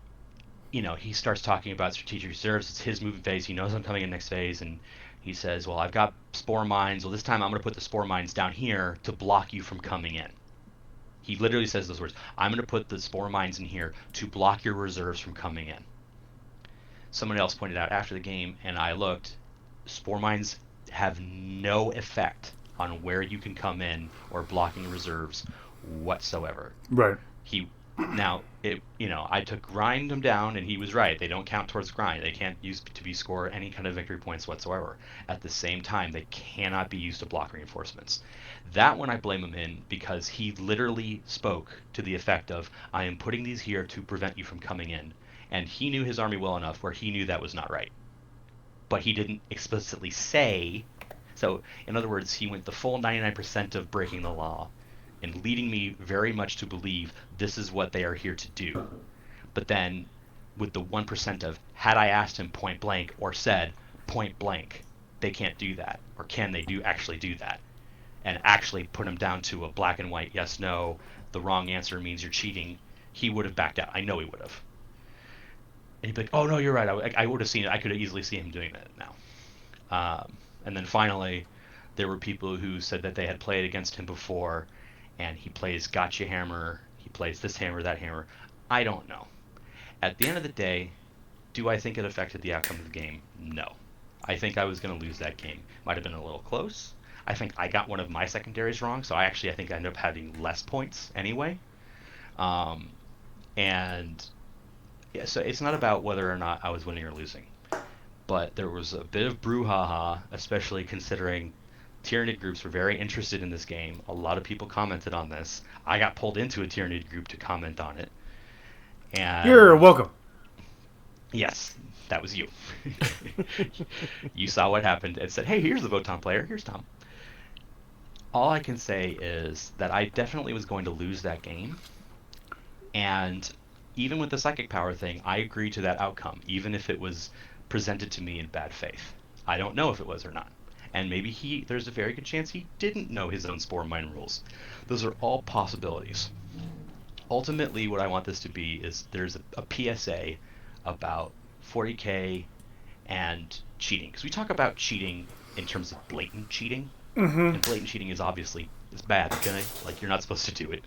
he starts talking about strategic reserves. It's his movement phase. He knows I'm coming in next phase, and he says, well, I've got spore mines. Well, this time I'm going to put the spore mines down here to block you from coming in. He literally says those words. I'm going to put the spore mines in here to block your reserves from coming in. Someone else pointed out after the game, and I looked, spore mines have no effect on where you can come in or blocking reserves whatsoever. Right. I took grind them down, and he was right. They don't count towards grind. They can't use to be score any kind of victory points whatsoever. At the same time, they cannot be used to block reinforcements. That one I blame him in because he literally spoke to the effect of, I am putting these here to prevent you from coming in. And he knew his army well enough where he knew that was not right. But he didn't explicitly say. So, in other words, he went the full 99% of breaking the law and leading me very much to believe this is what they are here to do. But then, with the 1% of, had I asked him point blank or said point blank, they can't do that, or can they actually do that, and actually put him down to a black and white yes, no, the wrong answer means you're cheating, he would have backed out. I know he would have. And he'd be like, oh no, you're right, I would have seen it. I could easily see him doing that now. And then finally, there were people who said that they had played against him before, and he plays gotcha hammer, he plays this hammer, that hammer. I don't know. At the end of the day, do I think it affected the outcome of the game? No. I think I was going to lose that game. Might have been a little close. I think I got one of my secondaries wrong, so I think I ended up having less points anyway. And yeah, so it's not about whether or not I was winning or losing. But there was a bit of brouhaha, especially considering Tyranid groups were very interested in this game. A lot of people commented on this. I got pulled into a Tyranid group to comment on it. And you're welcome. Yes, that was you. You saw what happened and said, hey, here's the Votann player. Here's Tom. All I can say is that I definitely was going to lose that game. And even with the psychic power thing, I agreed to that outcome, even if it was presented to me in bad faith. I don't know if it was or not. And maybe there's a very good chance he didn't know his own spore mine rules. Those are all possibilities. Ultimately, what I want this to be is there's a PSA about 40k and cheating. Because we talk about cheating in terms of blatant cheating. Mm-hmm. And blatant cheating is obviously It's bad, okay? Like, you're not supposed to do it.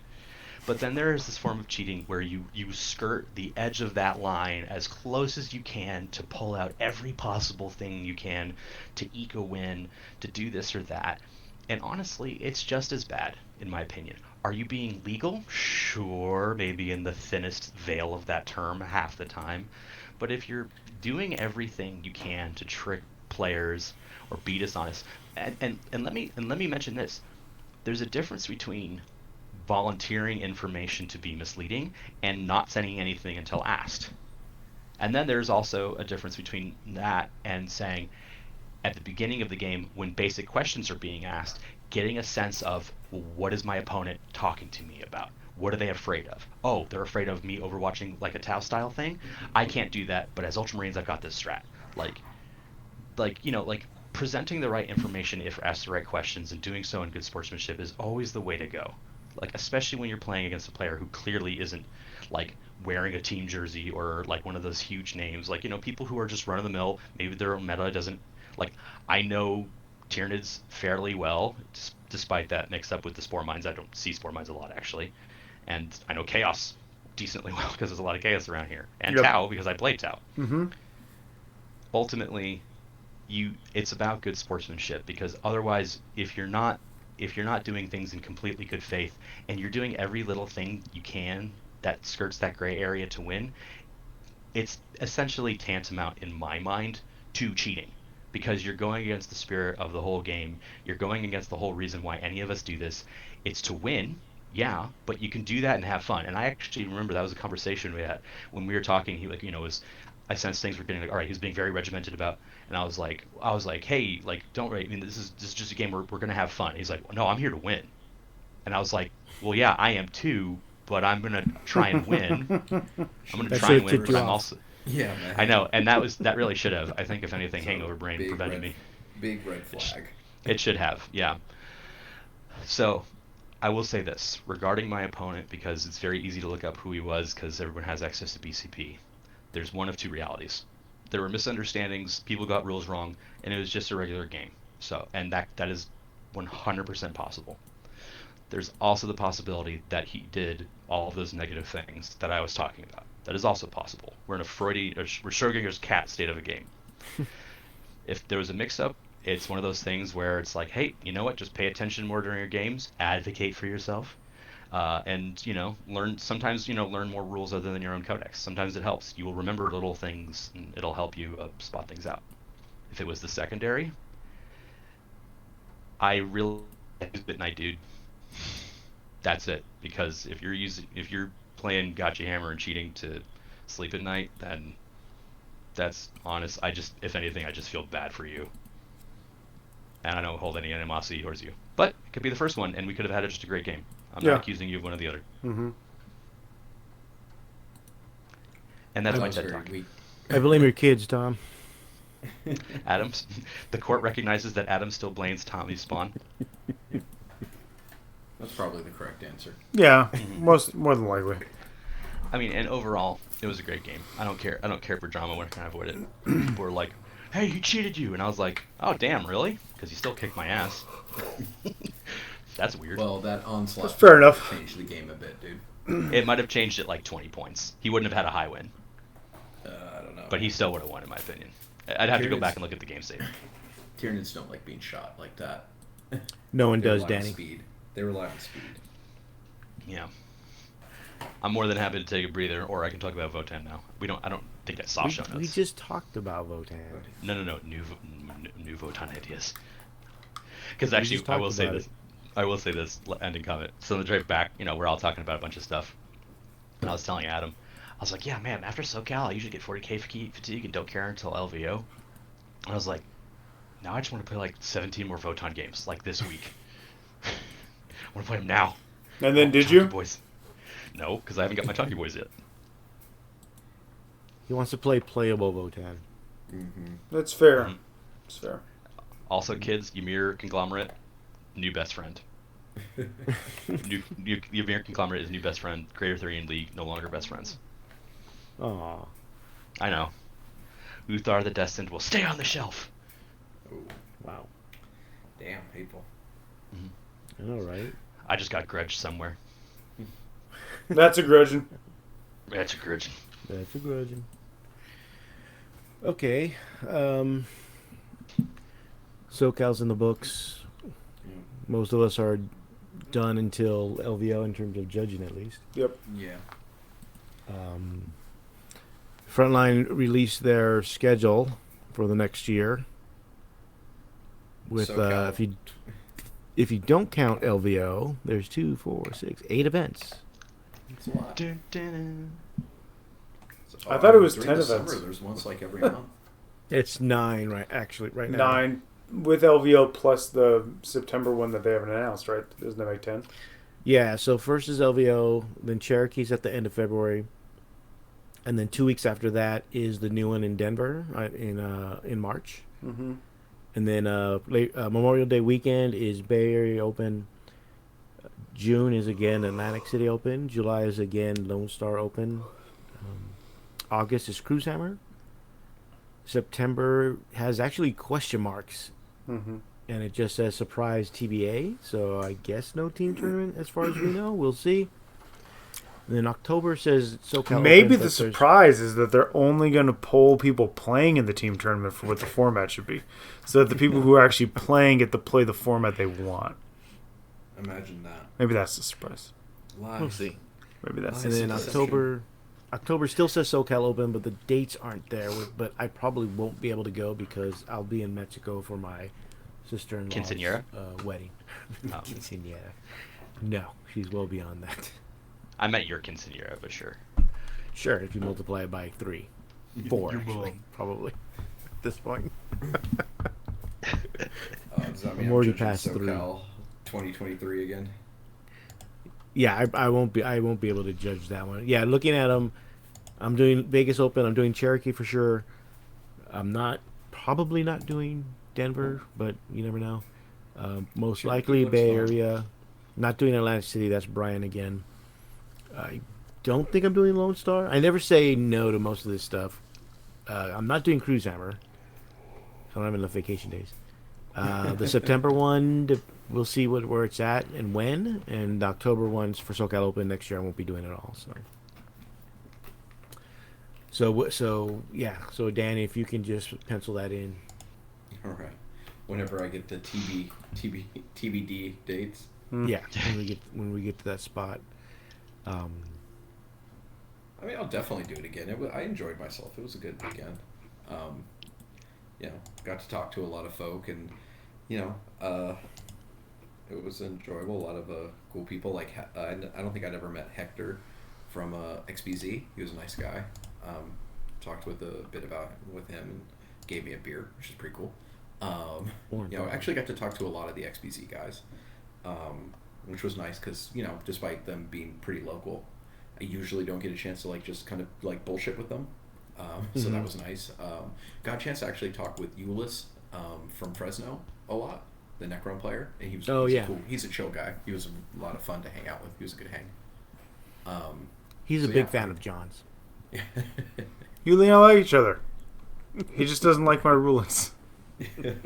But then there is this form of cheating where you skirt the edge of that line as close as you can to pull out every possible thing you can to eke a win, to do this or that. And honestly, it's just as bad, in my opinion. Are you being legal? Sure, maybe in the thinnest veil of that term half the time. But if you're doing everything you can to trick players or be dishonest, and let me mention this. There's a difference between volunteering information to be misleading and not sending anything until asked. And then there's also a difference between that and saying at the beginning of the game when basic questions are being asked, getting a sense of, well, what is my opponent talking to me about? What are they afraid of? Oh, they're afraid of me overwatching like a Tau style thing. I can't do that, but as Ultramarines, I've got this strat. Like, like presenting the right information if asked the right questions and doing so in good sportsmanship is always the way to go. Like, especially when you're playing against a player who clearly isn't like wearing a team jersey or like one of those huge names. Like, people who are just run of the mill. Maybe their meta doesn't like. I know Tyranids fairly well, despite that mixed up with the Spore Mines. I don't see Spore Mines a lot actually, and I know Chaos decently well because there's a lot of Chaos around here, and Yep. Tau because I played Tau. Mm-hmm. Ultimately, it's about good sportsmanship, because otherwise if you're not doing things in completely good faith and you're doing every little thing you can that skirts that gray area to win, it's essentially tantamount in my mind to cheating, because you're going against the spirit of the whole game. You're going against the whole reason why any of us do this. It's to win. Yeah, but you can do that and have fun. And I actually remember that was a conversation we had when we were talking. He was I sensed things were getting like, all right, he was being very regimented about, and I was like, hey, like, don't worry. I mean, this is just a game where we're gonna have fun. He's like, no, I'm here to win, and I was like, well, yeah, I am too, but I'm gonna try and win. I'm gonna That try and should've win, tipped but you I'm off. also, Yeah, man. I know, and that really should have. I think if anything, So, hangover brain big prevented red, me. big red flag. It should have, yeah. So I will say this regarding my opponent, because it's very easy to look up who he was because everyone has access to BCP. There's one of two realities. There were misunderstandings, people got rules wrong, and it was just a regular game. So, and that is 100% possible. There's also the possibility that he did all of those negative things that I was talking about. That is also possible. We're in a we're Schrodinger's cat state of a game. If there was a mix-up, it's one of those things where it's like, hey, you know what? Just pay attention more during your games. Advocate for yourself, and learn. Sometimes learn more rules other than your own codex. Sometimes it helps. You will remember little things, and it'll help you spot things out. If it was the secondary, I really use it night, dude. That's it. Because if you're playing Gotcha Hammer and cheating to sleep at night, then that's honest. If anything, I just feel bad for you, and I don't hold any animosity towards you. But it could be the first one, and we could have had just a great game. I'm Yeah. not accusing you of one or the other. Mm-hmm. And that's That my was TED very talk. weak. I blame your kids, Tom. Adams, the court recognizes that Adam still blames Tommy's spawn. That's probably the correct answer. Yeah, more than likely. I mean, and overall, it was a great game. I don't care for drama when I can avoid it. People were like, "Hey, he cheated you," and I was like, "Oh, damn, really?" Because he still kicked my ass. That's weird. Well, that onslaught That's fair enough. changed the game a bit, dude. It might have changed it like 20 points. He wouldn't have had a high win, I don't know. but he still would have won, in my opinion. I'd have to go Tyranids- back and look at the game save. Tyranids don't like being shot like that. No one They does, rely on Danny. Speed. They rely on speed. Yeah. I'm more than happy to take a breather, or I can talk about Votan now. I don't think I saw show notes. We just talked about Votan. No. New Votan ideas. Because We actually, just I talked will say about this. I will say this ending comment. So the drive back, we're all talking about a bunch of stuff, and I was telling Adam, I was like, yeah, man, after SoCal, I usually get 40k fatigue and don't care until LVO. And I was like, now I just want to play like 17 more Votan games, like this week. I want to play them now. And then did Talkie you? Boys. No, because I haven't got my Talkie Boys yet. He wants to play playable Votan. Mm-hmm. That's fair. Mhm. That's fair. Also, kids, Ymir Conglomerate, new best friend. Ymir Conglomerate is new best friend. Greater 3 in League, no longer best friends. Aw. I know. Uthar the Destined will stay on the shelf. Oh, Wow. damn, people. I know, right? I just got grudged somewhere. That's a grudging. That's a grudge. That's a grudging. Okay. SoCal's in the books. Most of us are done until LVO in terms of judging, at least. Yep. Yeah. Frontline released their schedule for the next year. With SoCal. if you don't count LVO, there's 2, 4, 6, 8 events. It's a lot. Dun, dun, I thought it was during 10 the events. Summer, there's once like every month. It's 9 right now. 9 with LVO plus the September one that they haven't announced, right? Doesn't that make 10? Yeah, so first is LVO, then Cherokee's at the end of February, and then 2 weeks after that is the new one in Denver in March, Mm-hmm. and then Memorial Day weekend is Bay Area Open. June is again Atlantic City Open. July is again Lone Star Open. August is Cruise Hammer. September has actually question marks, Mm-hmm. and it just says surprise TBA. So I guess no team tournament as far as we know. We'll see. And then October says SoCal. Maybe Open, the but surprise is that they're only going to poll people playing in the team tournament for what the format should be, so that the people who are actually playing get to play the format they want. Imagine that. Maybe that's the surprise. Lies. We'll see. Maybe that's And the then surprise. October still says SoCal Open, but the dates aren't there. But I probably won't be able to go because I'll be in Mexico for my sister-in-law's Quinceañera? wedding. Oh. Quinceañera. No, she's well beyond that. I meant your quinceañera, but sure. Sure, if you multiply it by 3. 4, actually, probably, at this point. Does that mean I'm already judging past 3. SoCal 2023 again? Yeah, I won't be able to judge that one. Yeah, looking at them, I'm doing Vegas Open. I'm doing Cherokee for sure. I'm probably not doing Denver, but you never know. Most Cherokee likely looks Bay fun. Area. Not doing Atlantic City. That's Brian again. I don't think I'm doing Lone Star. I never say no to most of this stuff. I'm not doing Cruise Hammer. I don't have enough vacation days. The September one, we'll see where it's at and when. And the October ones for SoCal Open next year, I won't be doing it all. So yeah. So Danny, if you can just pencil that in. All right. Whenever I get the TBD dates. Yeah, when we get to that spot. I mean, I'll definitely do it again. I enjoyed myself. It was a good weekend. Got to talk to a lot of folk, and it was enjoyable. A lot of cool people. Like I don't think I'd ever met Hector from XBZ. He was a nice guy. Talked with a bit with him, and gave me a beer, which is pretty cool. Actually got to talk to a lot of the XBZ guys, which was nice because despite them being pretty local, I usually don't get a chance to just kind of bullshit with them. So that was nice. Got a chance to actually talk with Ulyss from Fresno a lot, the Necron player, and he's cool. He's a chill guy. He was a lot of fun to hang out with. He was a good hang. He's a big fan of John's. You and I like each other. He just doesn't like my rulings. But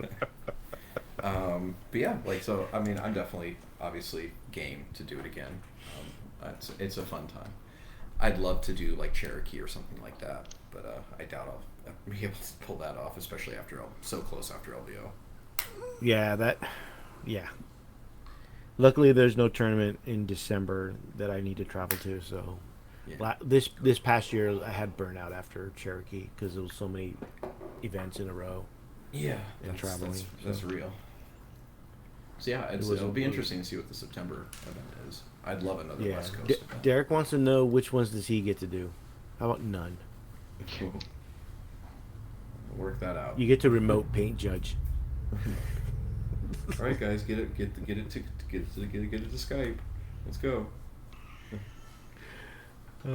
yeah, I'm definitely obviously game to do it again. It's a fun time. I'd love to do Cherokee or something like that, but I doubt I'll be able to pull that off, especially so close after LVO. Yeah, Luckily, there's no tournament in December that I need to travel to. So, this past year I had burnout after Cherokee because there was so many events in a row. Yeah, and traveling. That's real. So yeah, it'll be interesting to see what the September event is. I'd love another West Coast event. Derek wants to know which ones does he get to do. How about none? We'll work that out. You get to remote paint judge. All right, guys, get it to Skype. Let's go. I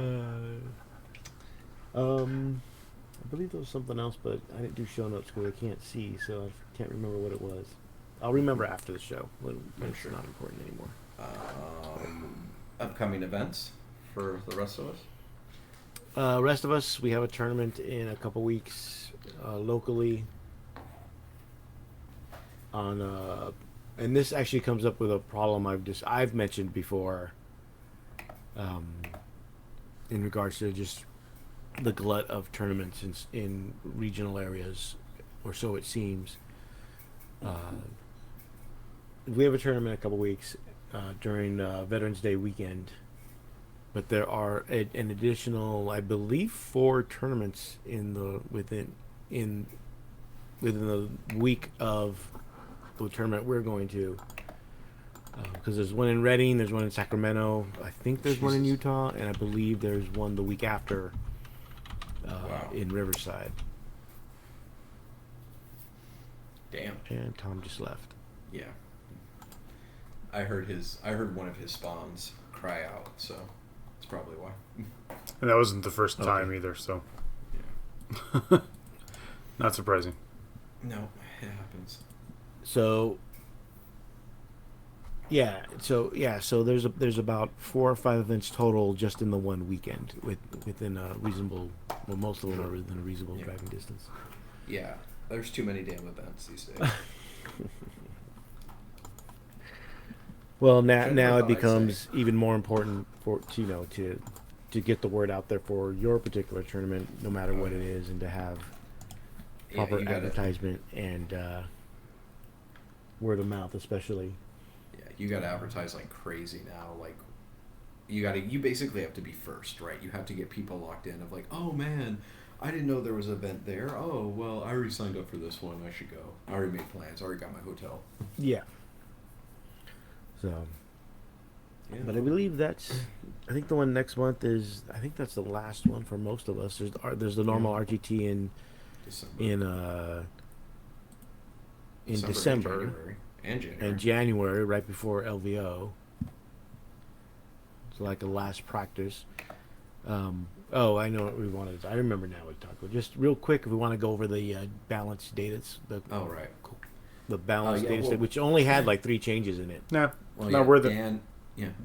believe there was something else, but I didn't do show notes because I can't see, so I can't remember what it was. I'll remember after the show when it's not important anymore. Upcoming events for the rest of us? Rest of us, we have a tournament in a couple weeks locally on And this actually comes up with a problem I've mentioned before, in regards to just the glut of tournaments in regional areas, or so it seems. We have a tournament in a couple weeks during Veterans Day weekend, but there are an additional, I believe, 4 tournaments within the week of the tournament we're going to. Because there's one in Reading, there's one in Sacramento, I think there's one in Utah, and I believe there's one the week after in Riverside. Damn. And Tom just left. Yeah. I heard one of his spawns cry out, so that's probably why. And that wasn't the first Okay. time either, so Yeah. not surprising. No, it happens. So there's about 4 or 5 events total just in the one weekend within a reasonable, well, most of them are within a reasonable driving distance. Yeah, there's too many damn events these days. Well, Should've now thought it I'd becomes even more important for to get the word out there for your particular tournament, no matter what it is, and to have proper you gotta- advertisement and word of mouth, especially. Yeah, you got to advertise like crazy now. Like, you basically have to be first, right? You have to get people locked in of like, oh man, I didn't know there was an event there. Oh well, I already signed up for this one. I should go. I already made plans. I already got my hotel. Yeah. So, Yeah. but I believe I think the one next month I think that's the last one for most of us. There's the normal RTT in December. December and January. and January, right before LVO. It's like a last practice. Oh, I know what we wanted. I remember now what to talk about. Just real quick, if we want to go over the balance data, Oh right. the balance yeah, data well- set, which only had like 3 changes in it. Nah, Well, not worth it.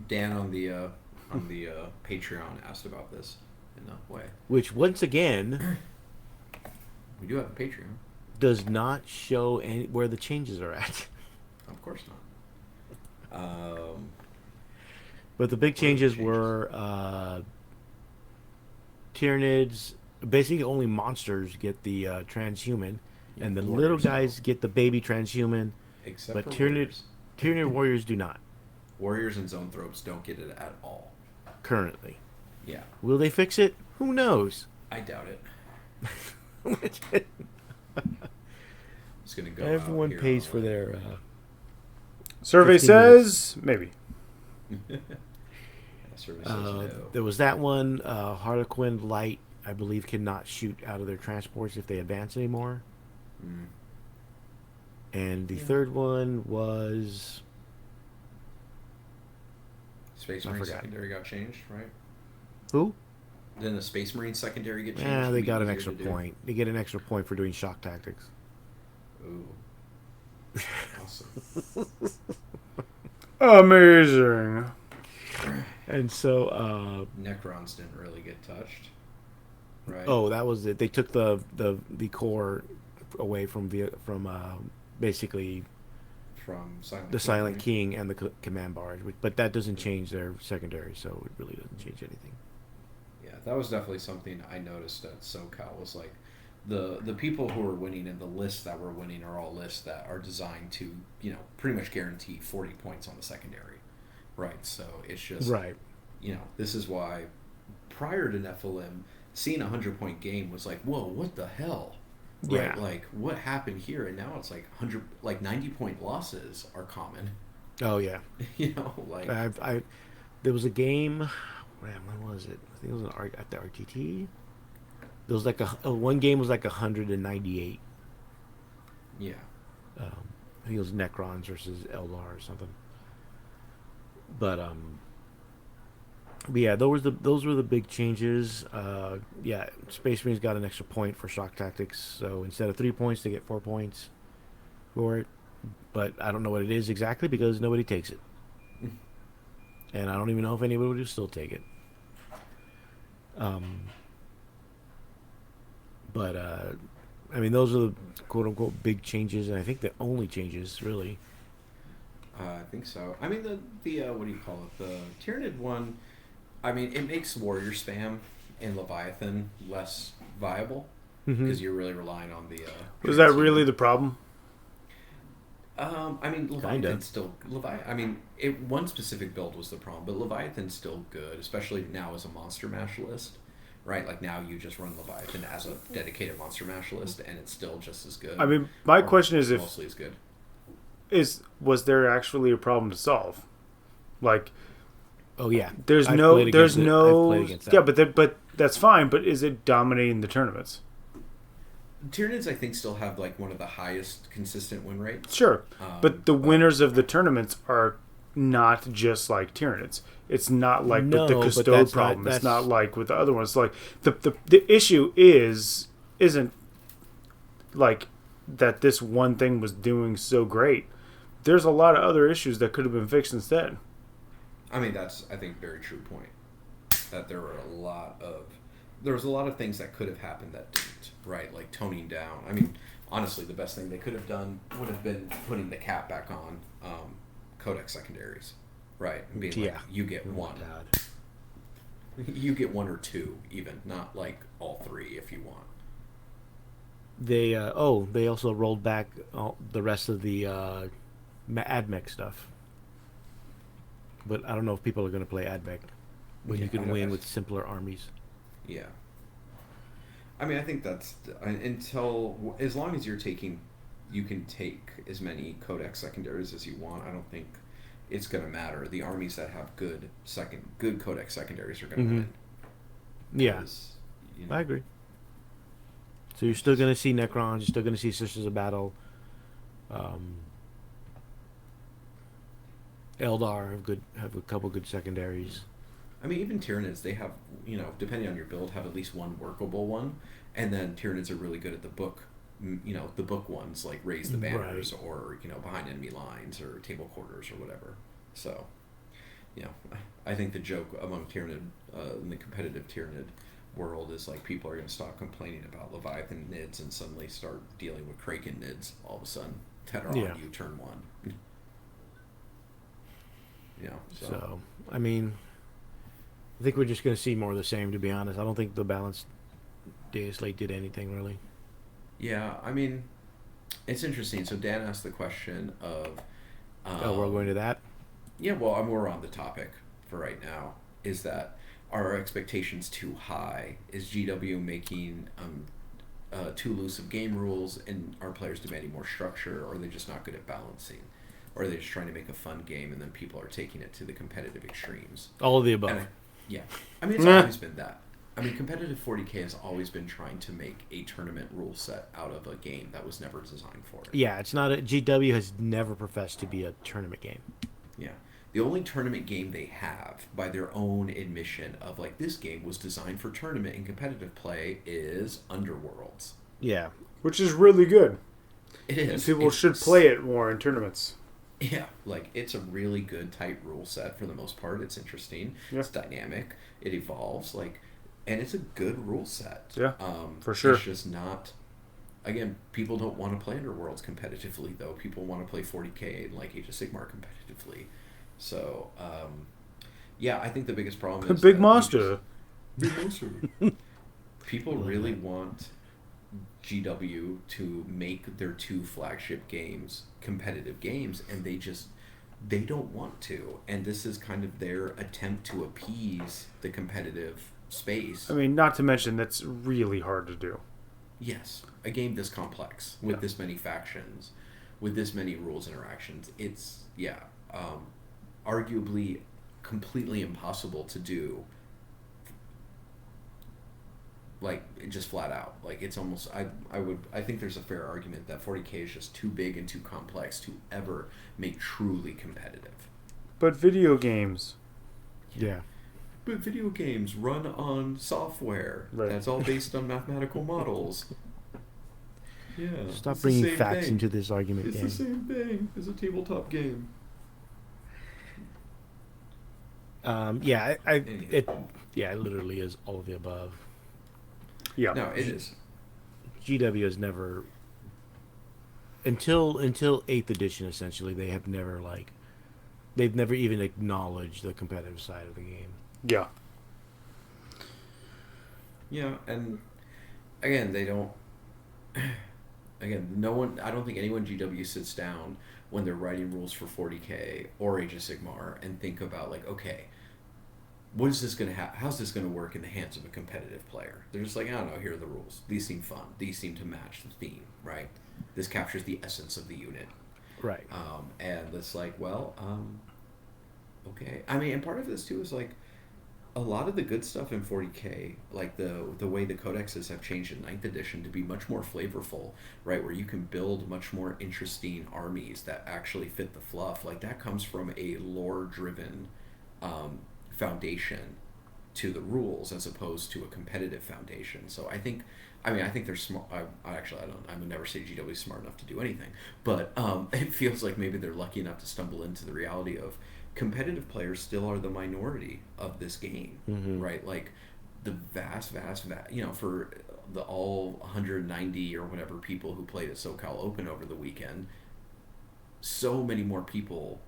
Dan on the Patreon asked about this in a way. Which once again We do have a Patreon. does not show where the changes are at. Of course not. But the big What are the changes changes? were Tyranids. Basically, only monsters get the transhuman, Yeah, and the warriors little don't. guys get the baby transhuman. Except But for Tyranid warriors do not Warriors and Zoanthropes don't get it at all. currently. Yeah, Will they fix it? Who knows? I doubt it. It's gonna go. Everyone out here pays on for like- their. Survey 15 minutes. says maybe. Survey says no. There was that one. Harlequin Light, I believe, cannot shoot out of their transports if they advance anymore. Mm. And the Yeah. third one was Space I Marine forgot. secondary got changed, right? who? Then the Space Marine secondary get changed. Yeah, they to be got an easier extra to do. point. They get an extra point for doing shock tactics. Ooh, awesome. Amazing. And so, Necrons didn't really get touched, right? oh, that was it. They took the core away from basically from Silent the King, Silent right? King and the command bars, but that doesn't change their secondary, so it really doesn't change anything. Yeah, that was definitely something I noticed at SoCal was like the people who are winning and the lists that were winning are all lists that are designed to, pretty much guarantee 40 points on the secondary. Right. So it's just Right. This is why prior to Nephilim, seeing a 100-point game was like, whoa, what the hell? Right? Yeah. Like what happened here? And now it's like 90-point losses are common. Oh yeah. Like There was a game. Man, when was it? I think it was at the RTT. There was like one game was like 198. yeah. I think it was Necrons versus Eldar or something. But yeah, those were the big changes. Yeah, Space Marines got an extra point for shock tactics, so instead of 3 points, they get 4 points for it. But I don't know what it is exactly because nobody takes it, and I don't even know if anybody would still take it. But I mean, those are the quote unquote big changes, and I think the only changes really. I think so. I mean, the what do you call it? The Tyranid one. I mean, it makes warrior spam in Leviathan less viable because you're really relying on the. Was that really the problem? I mean, Leviathan's still Leviathan. I mean, one specific build was the problem, but Leviathan's still good, especially now as a monster mash list, right? Like now you just run Leviathan as a dedicated monster mash list, and it's still just as good. I mean, my question is mostly as good. Was there actually a problem to solve? Like, oh yeah, there's I've no, played there's against it. no, I've played against that. yeah, but that's fine. But is it dominating the tournaments? Tyranids, I think, still have like one of the highest consistent win rates. Sure, but the winners of the tournaments are not just like Tyranids. It's not like with the Custode problem. It's not like with the other ones. Like the issue isn't like that this one thing was doing so great. There's a lot of other issues that could have been fixed instead. I mean, that's, I think, very true point. That there was a lot of things that could have happened that didn't, right? Like toning down. I mean, honestly, the best thing they could have done would have been putting the cap back on codex secondaries, right? And being like, you get one. You get one or two, even, not like all three if you want. They they also rolled back the rest of the AdMech stuff. But I don't know if people are going to play AdMech when you can win with simpler armies. Yeah. I mean, I think that's as long as you can take as many codex secondaries as you want. I don't think it's going to matter. The armies that have good codex secondaries are going to win. Yeah, I agree. So you're still going to see Necrons. You're still going to see Sisters of Battle. Eldar have a couple good secondaries. I mean, even Tyranids, they have, depending on your build, have at least one workable one. And then Tyranids are really good at the book ones, like Raise the Banners, right, or, Behind Enemy Lines or Table Quarters or whatever. So, I think the joke among Tyranid, in the competitive Tyranid world is like people are going to stop complaining about Leviathan Nids and suddenly start dealing with Kraken Nids all of a sudden that are on you turn one. So, I mean, I think we're just going to see more of the same, to be honest. I don't think the balanced data slate did anything, really. Yeah, I mean, it's interesting. So Dan asked the question of... we're going to that? Yeah, well, we're on the topic for right now. Is that, are our expectations too high? Is GW making too loose of game rules and are players demanding more structure, or are they just not good at balancing? Or are they just trying to make a fun game and then people are taking it to the competitive extremes? All of the above. I mean, it's always been that. I mean, competitive 40K has always been trying to make a tournament rule set out of a game that was never designed for it. Yeah, it's not GW has never professed to be a tournament game. Yeah. The only tournament game they have, by their own admission of, like, this game was designed for tournament and competitive play, is Underworlds. Yeah. Which is really good. It is. And people should play it more in tournaments. Yeah, like, it's a really good, tight rule set for the most part. It's interesting. Yeah. It's dynamic. It evolves, and it's a good rule set. Yeah, for sure. It's just not... Again, people don't want to play Underworlds competitively, though. People want to play 40K and, Age of Sigmar competitively. So, I think the biggest problem is... Big monster. Big monster. People really want GW to make their two flagship games competitive games, and they don't want to. And this is kind of their attempt to appease the competitive space. I mean, not to mention that's really hard to do. Yes, a game this complex with this many factions, with this many rules interactions, it's arguably completely impossible to do. Just flat out. It's almost, I think there's a fair argument that 40K is just too big and too complex to ever make truly competitive. But video games. Yeah. But video games run on software. Right. That's all based on mathematical models. Yeah. Stop bringing facts into this argument. It's the same thing as a tabletop game. It literally is all of the above. Yeah. No, it is. GW has never, until 8th edition, essentially, they have never They've never even acknowledged the competitive side of the game. Yeah. Yeah, and again, they don't. Again, no one. I don't think anyone GW sits down when they're writing rules for 40K or Age of Sigmar and think about like, okay, what is this going to how's this going to work in the hands of a competitive player? They're just like, I don't know, here are the rules. These seem fun. These seem to match the theme, right? This captures the essence of the unit. Right. And it's like, well, okay. I mean, and part of this too is like a lot of the good stuff in 40K, like the way the codexes have changed in 9th edition to be much more flavorful, right? Where you can build much more interesting armies that actually fit the fluff. Like that comes from a lore-driven foundation to the rules as opposed to a competitive foundation. So I think they're smart. I would never say GW is smart enough to do anything, but it feels like maybe they're lucky enough to stumble into the reality of competitive players still are the minority of this game, right? Like the vast, for the all 190 or whatever people who played at SoCal Open over the weekend, so many more people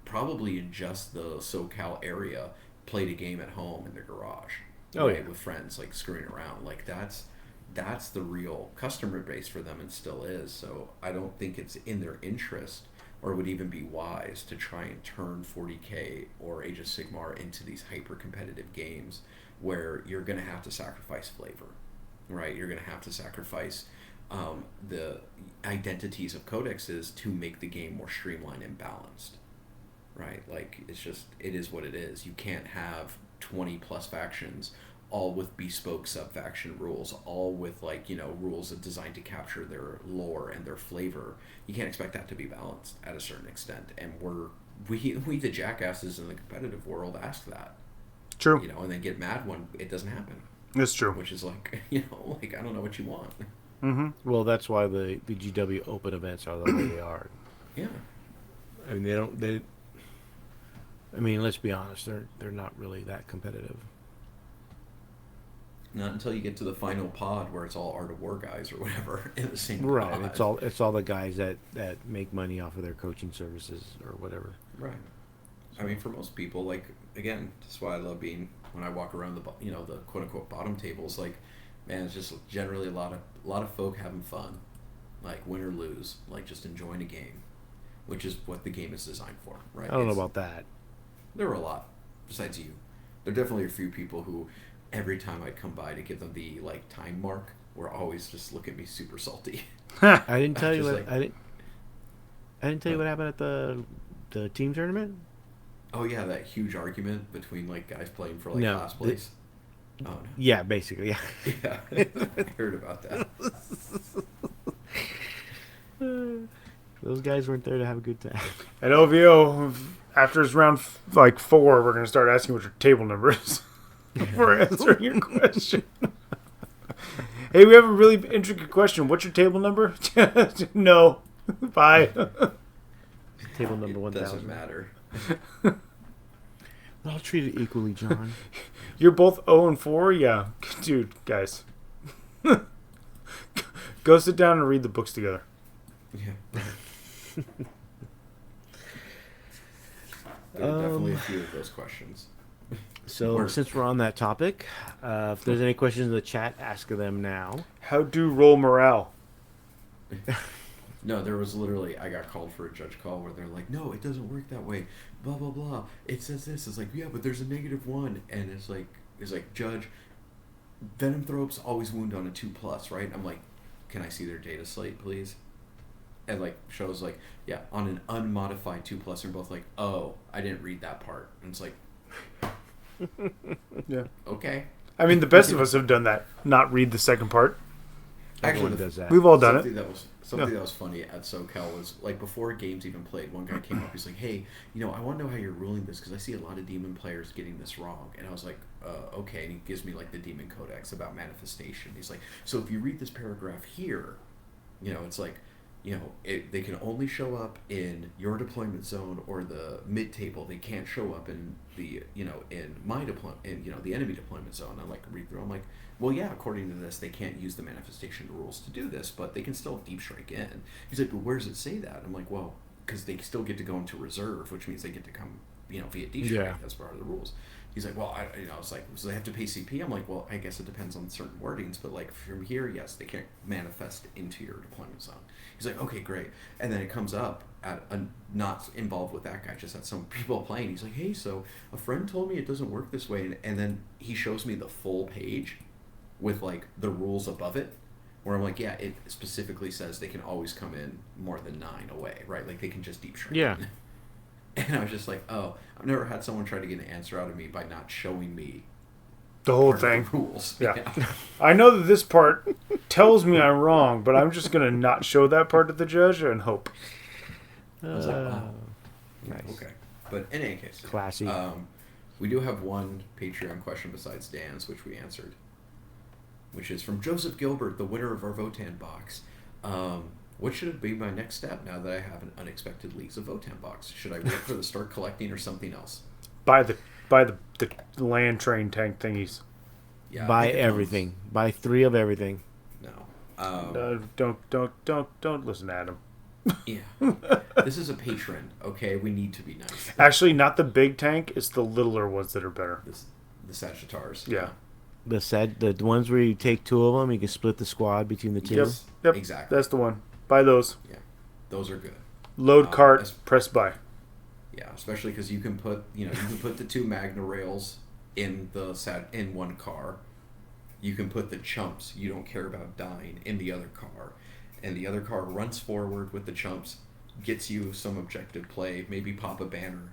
probably in just the SoCal area played a game at home in their garage, with friends, like screwing around. Like that's the real customer base for them and still is. So I don't think it's in their interest or would even be wise to try and turn 40K or Age of Sigmar into these hyper-competitive games where you're going to have to sacrifice flavor, right? You're going to have to sacrifice the identities of codexes to make the game more streamlined and balanced, right? Like, it is what it is. You can't have 20-plus factions all with bespoke sub-faction rules, all with rules designed to capture their lore and their flavor. You can't expect that to be balanced at a certain extent, and we the jackasses in the competitive world ask that. True. And then get mad when it doesn't happen. It's true. Which is like, I don't know what you want. Mm-hmm. Well, that's why the GW Open events are the way they are. Yeah. I mean, let's be honest, they're not really that competitive. Not until you get to the final pod where it's all Art of War guys or whatever in the same Right. pod. It's all the guys that make money off of their coaching services or whatever. Right. I mean, for most people, like, again, that's why I love being when I walk around the quote unquote bottom tables. Like, man, it's just generally a lot of folk having fun, like win or lose, like just enjoying a game, which is what the game is designed for, right? I don't know about that. There are a lot besides you. There are definitely a few people who, every time I come by to give them the time mark, will always just look at me super salty. I didn't tell you what like, I didn't tell you what happened at the team tournament. Oh yeah, that huge argument between guys playing for No, last place. Oh no. Yeah, basically. Yeah. Yeah, I heard about that. Those guys weren't there to have a good time. At OVO, after it's round 4, we're going to start asking what your table number is for answering your question. Hey, we have a really intricate question. What's your table number? No. Bye. Table number 1,000. Doesn't matter. I'll treat it equally, John. You're both 0 and 4? Yeah. Dude, guys. Go sit down and read the books together. Yeah. There are definitely a few of those questions. So, since we're on that topic, if there's any questions in the chat, ask them now. How do roll morale? No, there was literally, I got called for a judge call where they're like, no, it doesn't work that way, blah, blah, blah. It says this. It's like, yeah, but there's a -1. And it's like, Judge, Venom Thropes always wound on a 2+, right? I'm like, can I see their data slate, please? And shows yeah, on an unmodified 2+, they're both like, oh, I didn't read that part. And it's like, Yeah. okay. I mean, the best of us have done that. Not read the second part. Everyone Actually, does that. We've all done something it. That was funny at SoCal was before games even played, one guy came up, he's like, hey, I want to know how you're ruling this because I see a lot of demon players getting this wrong. And I was like, okay. And he gives me the demon codex about manifestation. He's like, so if you read this paragraph here, it's like, they can only show up in your deployment zone or the mid table. They can't show up in the in my deployment, the enemy deployment zone. I read through. I'm like, well, yeah, according to this, they can't use the manifestation rules to do this, but they can still deep strike in. He's like, well, where does it say that? I'm like, well, because they still get to go into reserve, which means they get to come, via D strike. Yeah. That's part of the rules. He's like, well, it's like, so they have to pay CP. I'm like, well, I guess it depends on certain wordings, but like from here, yes, they can't manifest into your deployment zone. He's like, okay, great. And then it comes up at not involved with that guy, just at some people playing. He's like, hey, so a friend told me it doesn't work this way, and then he shows me the full page with like the rules above it, where I'm like, yeah, it specifically says they can always come in more than 9 away, right? Like they can just deep shrink. Yeah. And I was just like, oh, I've never had someone try to get an answer out of me by not showing me The whole part of thing. the rules. Yeah. I know that this part tells me I'm wrong, but I'm just going to not show that part to the judge and hope. I was like, wow. Nice. Okay. But in any case, Classy. we do have one Patreon question besides Dan's, which we answered, which is from Joseph Gilbert, the winner of our Votan box. What should it be my next step now that I have an unexpected leaks of Votan box? Should I wait for the start collecting or something else? Buy the land train tank thingies. Yeah, Buy everything. Buy 3 of everything. No. Don't listen to Adam. Yeah. This is a patron, okay? We need to be nice. Actually, not the big tank. It's the littler ones that are better. The Sagittars. Yeah. The ones where you take 2 of them, you can split the squad between the 2. Yep. Yep. Exactly. That's the one. Buy those. Yeah. Those are good. Load cart. Press buy. Yeah, especially because you can put the 2 Magna rails in in one car. You can put the chumps you don't care about dying in the other car, and the other car runs forward with the chumps, gets you some objective play, maybe pop a banner,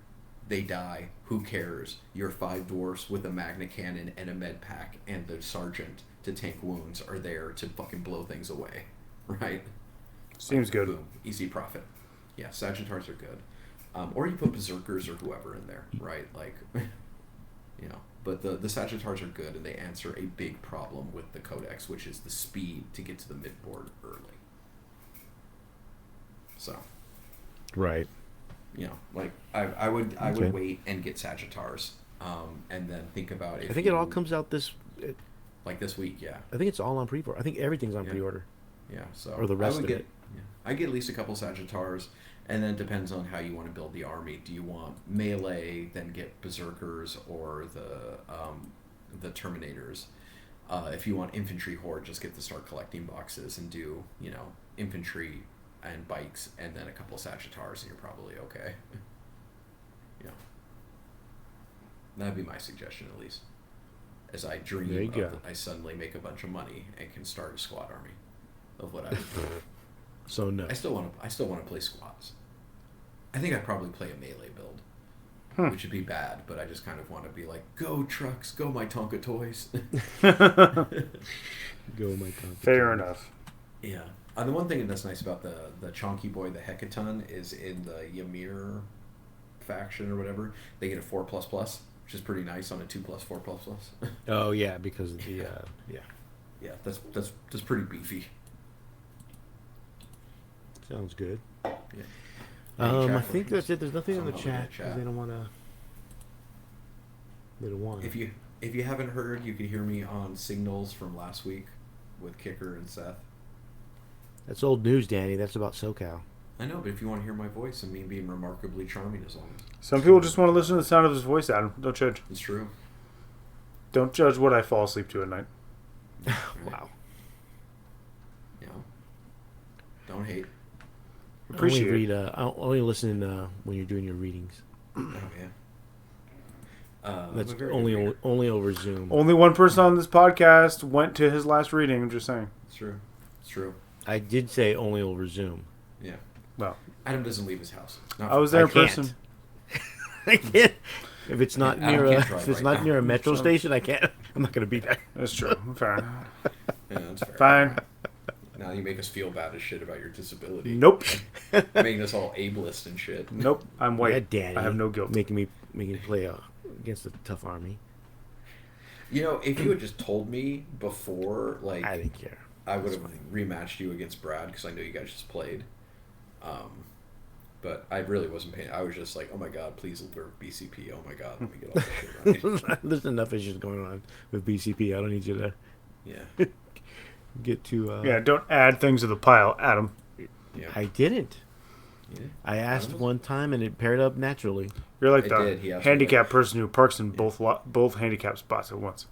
they die, who cares? Your 5 dwarfs with a Magna cannon and a med pack and the sergeant to tank wounds are there to fucking blow things away, right? Seems good. Boom, easy profit. Yeah, Sagittars are good. Or you put Berserkers or whoever in there, right? Like, but the Sagittars are good, and they answer a big problem with the Codex, which is the speed to get to the midboard early. So, Right. like I would wait and get Sagittars, and then think about if I think it all comes out like this week. Yeah. I think it's all on pre-order. I think everything's on Yeah. pre-order. Yeah. So Or the rest I would of get, it. Yeah, I get at least a couple Sagittars. And then it depends on how you want to build the army. Do you want melee, then get Berserkers, or the Terminators? If you want infantry horde, just get the start collecting boxes and do infantry and bikes, and then a couple Sagittars, and you're probably okay. That'd be my suggestion, at least. As I dream, I suddenly make a bunch of money and can start a squad army of what I would do. So no. I still want to play squads. I think I'd probably play a melee build, which would be bad, but I just kind of want to be like, go trucks, go my Tonka toys. Go my Tonka. Fair enough. Yeah. The one thing that's nice about the Chonky Boy, the Hecaton, is in the Ymir faction or whatever, they get a 4++, which is pretty nice on a 2+, 4++. Oh yeah, because of the yeah. Yeah, that's pretty beefy. Sounds good. Yeah. I think that's it. There's nothing in the Somehow chat we because they don't want to. They don't want. If you haven't heard, you can hear me on Signals from last week with Kicker and Seth. That's old news, Danny. That's about SoCal. I know, but if you want to hear my voice and me being remarkably charming as always. Some people just want to listen to the sound of his voice, Adam. Don't judge. It's true. Don't judge what I fall asleep to at night. Wow. Don't hate. Appreciate only it. read. Only listen when you're doing your readings. Oh yeah. That's only over Zoom. Only one person on this podcast went to his last reading. I'm just saying. It's true. It's true. I did say only over Zoom. Yeah. Well, Adam doesn't leave his house. I was there in can't. person. I can't. If it's not Adam near can't a drive if it's right not now. near a metro So- station, I can't. I'm not going to be there. That's true. Fine. Yeah, that's fair. Fine. Now you make us feel bad as shit about your disability. Nope. Making us all ableist and shit. Nope. I'm white. Yeah, Danny. I have no guilt. Making me play against a tough army. If you had just told me before, like, I didn't care. I would have rematched you against Brad because I know you guys just played. But I really wasn't paying. I was just like, oh my god, please alert BCP. Oh my god, let me get all this shit right. There's enough issues going on with BCP. I don't need you to Yeah. get to. Yeah, don't add things to the pile, Adam. Yeah. I didn't. Yeah. I asked one time and it paired up naturally. You're like It the did, he asked handicapped person who parks in both handicap spots at once.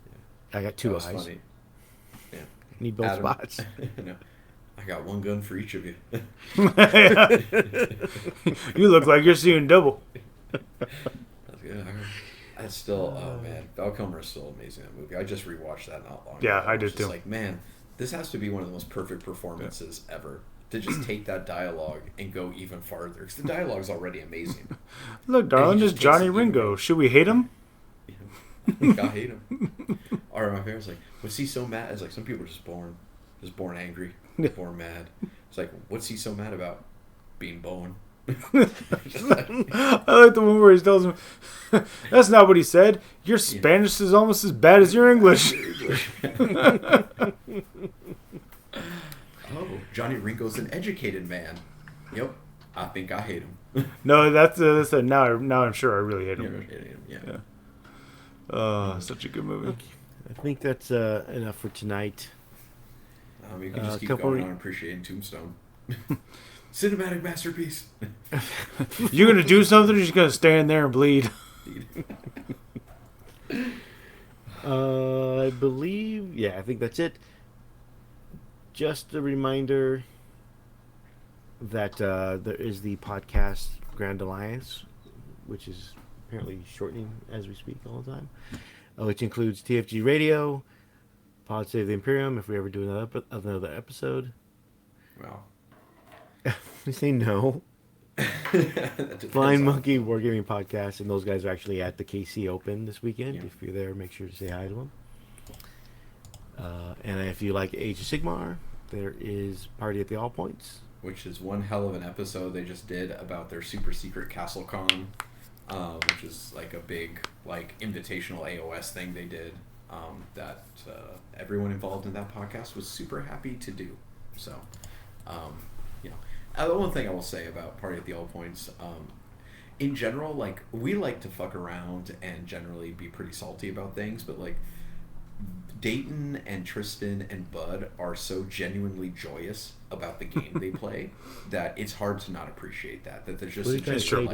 I got That two was eyes. funny. Yeah. Need both Adam- spots. No, I got one gun for each of you. You look like you're seeing double. That's good. That's still, oh man, Val Kilmer is still amazing in that movie. I just rewatched that not long ago. Yeah, I was did just too. Like, man, this has to be one of the most perfect performances ever. To just take that dialogue and go even farther, because the dialogue's already amazing. Look, darling, he this just Johnny takes it Ringo. even- Should we hate him? I think I hate him. Or my parents like, was he so mad? It's like some people are just born angry, born mad. It's like, what's he so mad about? Being born. I like the one where he tells him, "That's not what he said. Your Spanish is almost as bad as your English." Oh, Johnny Ringo's an educated man. Yep, I think I hate him. No, that's now I'm sure I really hate him. Yeah. Such a good movie. I think that's enough for tonight. You can just keep couple going on appreciating Tombstone. Cinematic masterpiece. You're gonna do something, or you're just gonna stand there and bleed. I believe, I think that's it. Just a reminder that there is the podcast Grand Alliance, which is apparently shortening as we speak all the time, which includes TFG Radio, Pod Save the Imperium, if we ever do another episode. Well, We say no. Flying Monkey Wargaming Podcast, and those guys are actually at the KC Open this weekend. Yeah. If you're there, make sure to say hi to them. And if you like Age of Sigmar, there is Party at the All Points. which is one hell of an episode they just did about their super secret Castle Con, which is like a big like invitational AOS thing they did that everyone involved in that podcast was super happy to do. So, the one thing I will say about Party at the All Points, in general, like we like to fuck around and generally be pretty salty about things, but like Dayton and Tristan and Bud are so genuinely joyous about the game they play that it's hard to not appreciate that there's just What are you guys just saying?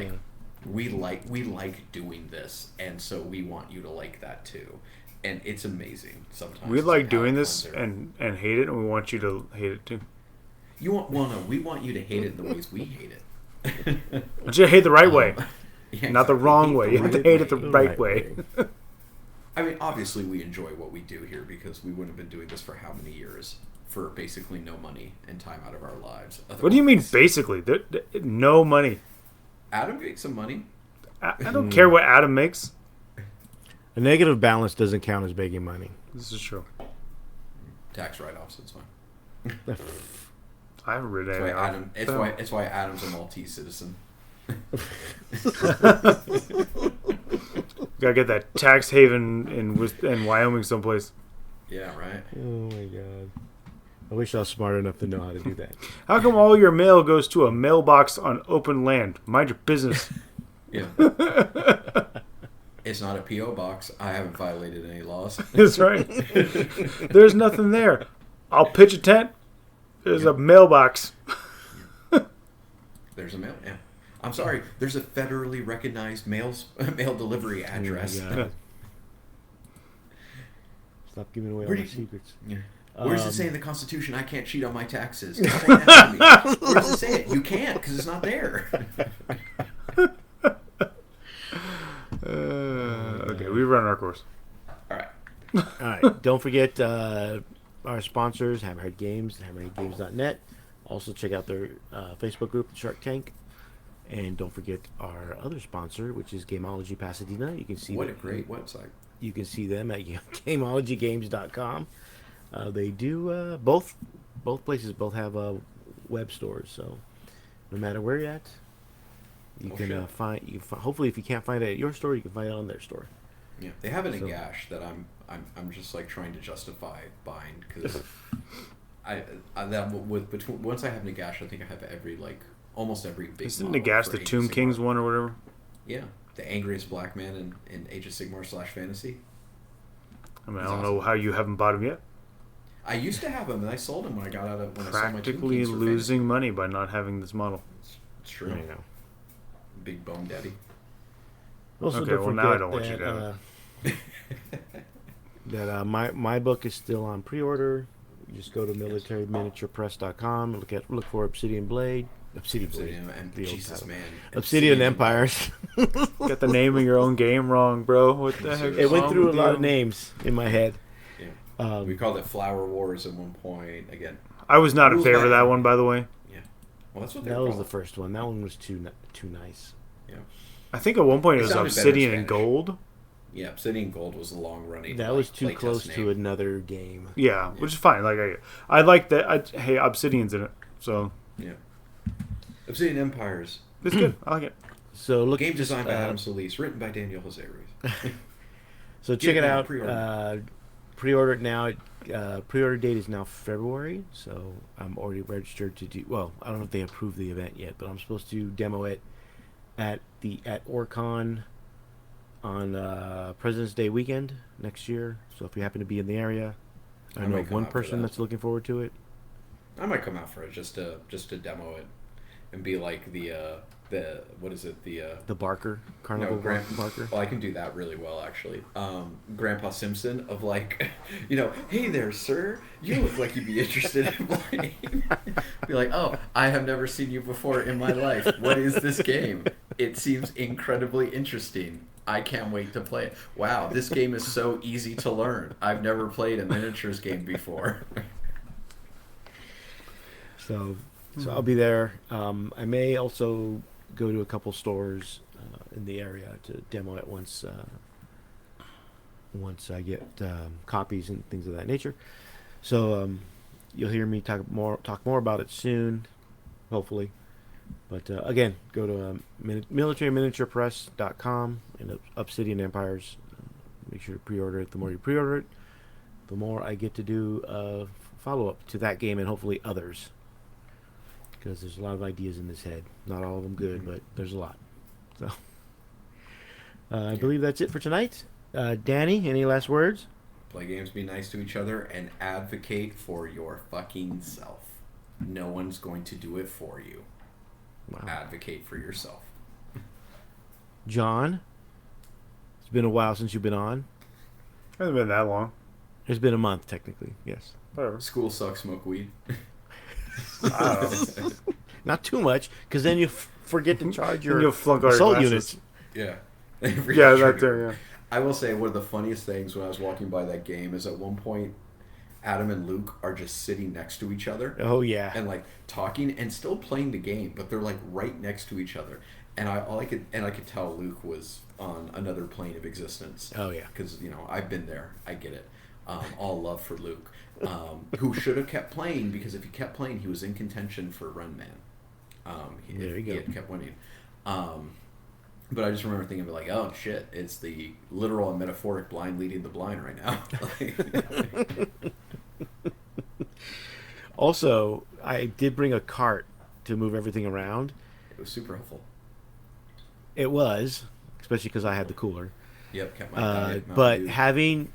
like we like doing this, and so we want you to like that too, and it's amazing sometimes. We It's like how doing fun this they're- and hate it, and we want you to hate it too. we want you to hate it in the ways we hate it. But you hate the right way, Yeah, not the exactly. wrong Hate way. the You have to right hate it the way. right way. I mean, obviously, we enjoy what we do here because we wouldn't have been doing this for how many years for basically no money and time out of our lives. What do you mean, Otherwise, basically? No money. Adam makes some money. I don't care what Adam makes. A negative balance doesn't count as making money. This is true. Tax write-offs, it's fine. I haven't read That's any. why Adam. It's why Adam's a Maltese citizen. Gotta get that tax haven in Wyoming someplace. Yeah, right. Oh my god. I wish I was smart enough to know how to do that. How come all your mail goes to a mailbox on open land? Mind your business. Yeah. It's not a PO box. I haven't violated any laws. That's right. There's nothing there. I'll pitch a tent. There's a mailbox. There's a mail. Yeah. I'm sorry. There's a federally recognized mail delivery address. Oh my God. Stop giving away all Where my do you- secrets. Yeah. Where does it say in the Constitution I can't cheat on my taxes? Explain that to me. Where does it say it? You can't because it's not there. Okay, we run our course. All right. All right. Don't forget our sponsors, Hammerhead Games, hammerheadgames.net. Also check out their Facebook group, the Shark Tank. And don't forget our other sponsor, which is Gameology Pasadena. You can see What a great website. You can see them at gameologygames.com. They do both places both have web stores, so no matter where you're at, you can find. Hopefully, if you can't find it at your store, you can find it on their store. Yeah, they have an So- Gash that I'm just like trying to justify buying because once I have Nagash, I think I have almost every big. Isn't model Nagash for the Age of Tomb Sigmar. Kings one or whatever? Yeah, the angriest black man in Age of Sigmar / Fantasy. I mean, I He's don't know awesome. how you haven't bought him yet. I used to have him, and I sold him when I got out of when I sold my Tomb Practically Kings for losing money by not having this model. Fantasy. It's true. I know. Big Bone Daddy. Also, Okay, don't well, now I forget don't want you to that my book is still on pre-order. You just go to militaryminiaturepress.com and look for Obsidian Blade. Obsidian and the old Jesus title. man. Obsidian Empires. Got the name of your own game wrong, bro. What the heck? It went through a lot of names in my head. Yeah. We called it Flower Wars at one point. Again, I was not in Rules favor of by- that one, by the way. yeah. Well, that's what they That were was the called. first one. That one was too nice. Yeah. I think at one point it It was sounded better in Obsidian and Spanish. Gold. Yeah, Obsidian Gold was a long running. That was too playtest close name. to another game. Yeah, which is fine. Like I like that. Hey, Obsidian's in it, so Yeah. Obsidian Empires. it's good. I like it. So look, Game designed by Adam Solis, written by Daniel Jose Ruiz. So Get check it it now, out. pre-order. Pre-order it now. Pre-order date is now February, so I'm already registered to do. Well, I don't know if they approved the event yet, but I'm supposed to demo it at Orcon on President's Day weekend next year. So if you happen to be in the area, I know might of come one out for person that. that's looking forward to it. I might come out for it just to demo it and be like the what is it The Barker Carnival Barker. Well, I can do that really well actually. Grandpa Simpson of like, hey there, sir. You look like you'd be interested in playing. Be like, oh, I have never seen you before in my life. What is this game? It seems incredibly interesting. I can't wait to play it. Wow, this game is so easy to learn. I've never played a miniatures game before. So I'll be there. I may also go to a couple stores in the area to demo it once I get copies and things of that nature. So you'll hear me talk more about it soon, hopefully. But again, go to militaryminiaturepress.com and Obsidian Empires. Make sure to pre-order it. The more you pre-order it, the more I get to do follow-up to that game and hopefully others. Because there's a lot of ideas in this head. Not all of them good, but there's a lot. So I believe that's it for tonight. Danny, any last words? Play games, be nice to each other, and advocate for your fucking self. No one's going to do it for you. Wow. Advocate for yourself. John, it's been a while since you've been on. Hasn't been that long. It's been a month, technically. Yes. Whatever. School sucks, smoke weed. I don't know. Not too much, because then you forget to charge your You'll flunk all your assault glasses. units. Yeah. Yeah, that too. Yeah. I will say one of the funniest things when I was walking by that game is at one point Adam and Luke are just sitting next to each other Oh, yeah. and like talking and still playing the game, but they're like right next to each other. And I could tell Luke was on another plane of existence. Oh, yeah. Because I've been there. I get it. All love for Luke, who should have kept playing, because if he kept playing, he was in contention for Run Man. There you go. He had kept winning. But I just remember thinking, like, oh shit, it's the literal and metaphoric blind leading the blind right now. Also, I did bring a cart to move everything around. It was super helpful. It was, especially because I had the cooler. Yep, kept my diet. Mountain But Dew. having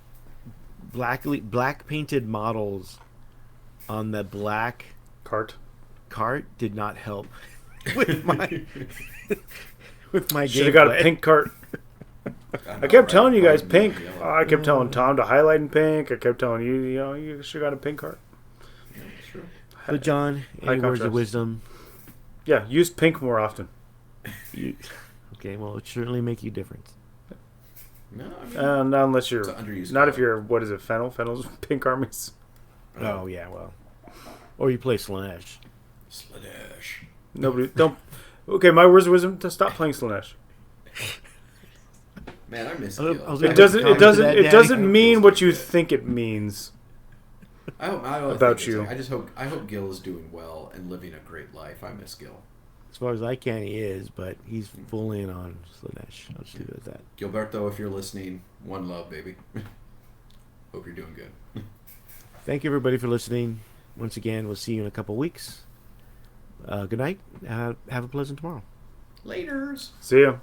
black painted models on the black Cart. cart did not help with my with my Should have got a gameplay. pink cart. I kept telling you guys pink. I kept telling Tom to highlight in pink. I kept telling you, you should have got a pink cart. Yeah, that's true. But John, High any words of contrast. wisdom? Yeah, use pink more often. Okay, well, it certainly make you different. No, I mean, Not unless you're it's an underused not if color. you're what is it? Fennel's pink armies. Oh yeah, well, or you play Slanesh. Slanesh. Nobody don't. Okay, my words of wisdom: to stop playing Slanesh. Man, I miss I was- Gil. I was It gonna doesn't. comment It doesn't. to that, It Daddy. doesn't mean what you think it means. I always about think it's you. like- I hope Gil is doing well and living a great life. I miss Gil. As far as I can, he is, but he's full in on Slanesh. I'll just leave it at that. Gilberto, if you're listening, one love, baby. Hope you're doing good. Thank you, everybody, for listening. Once again, we'll see you in a couple weeks. Good night. Have a pleasant tomorrow. Laters. See ya.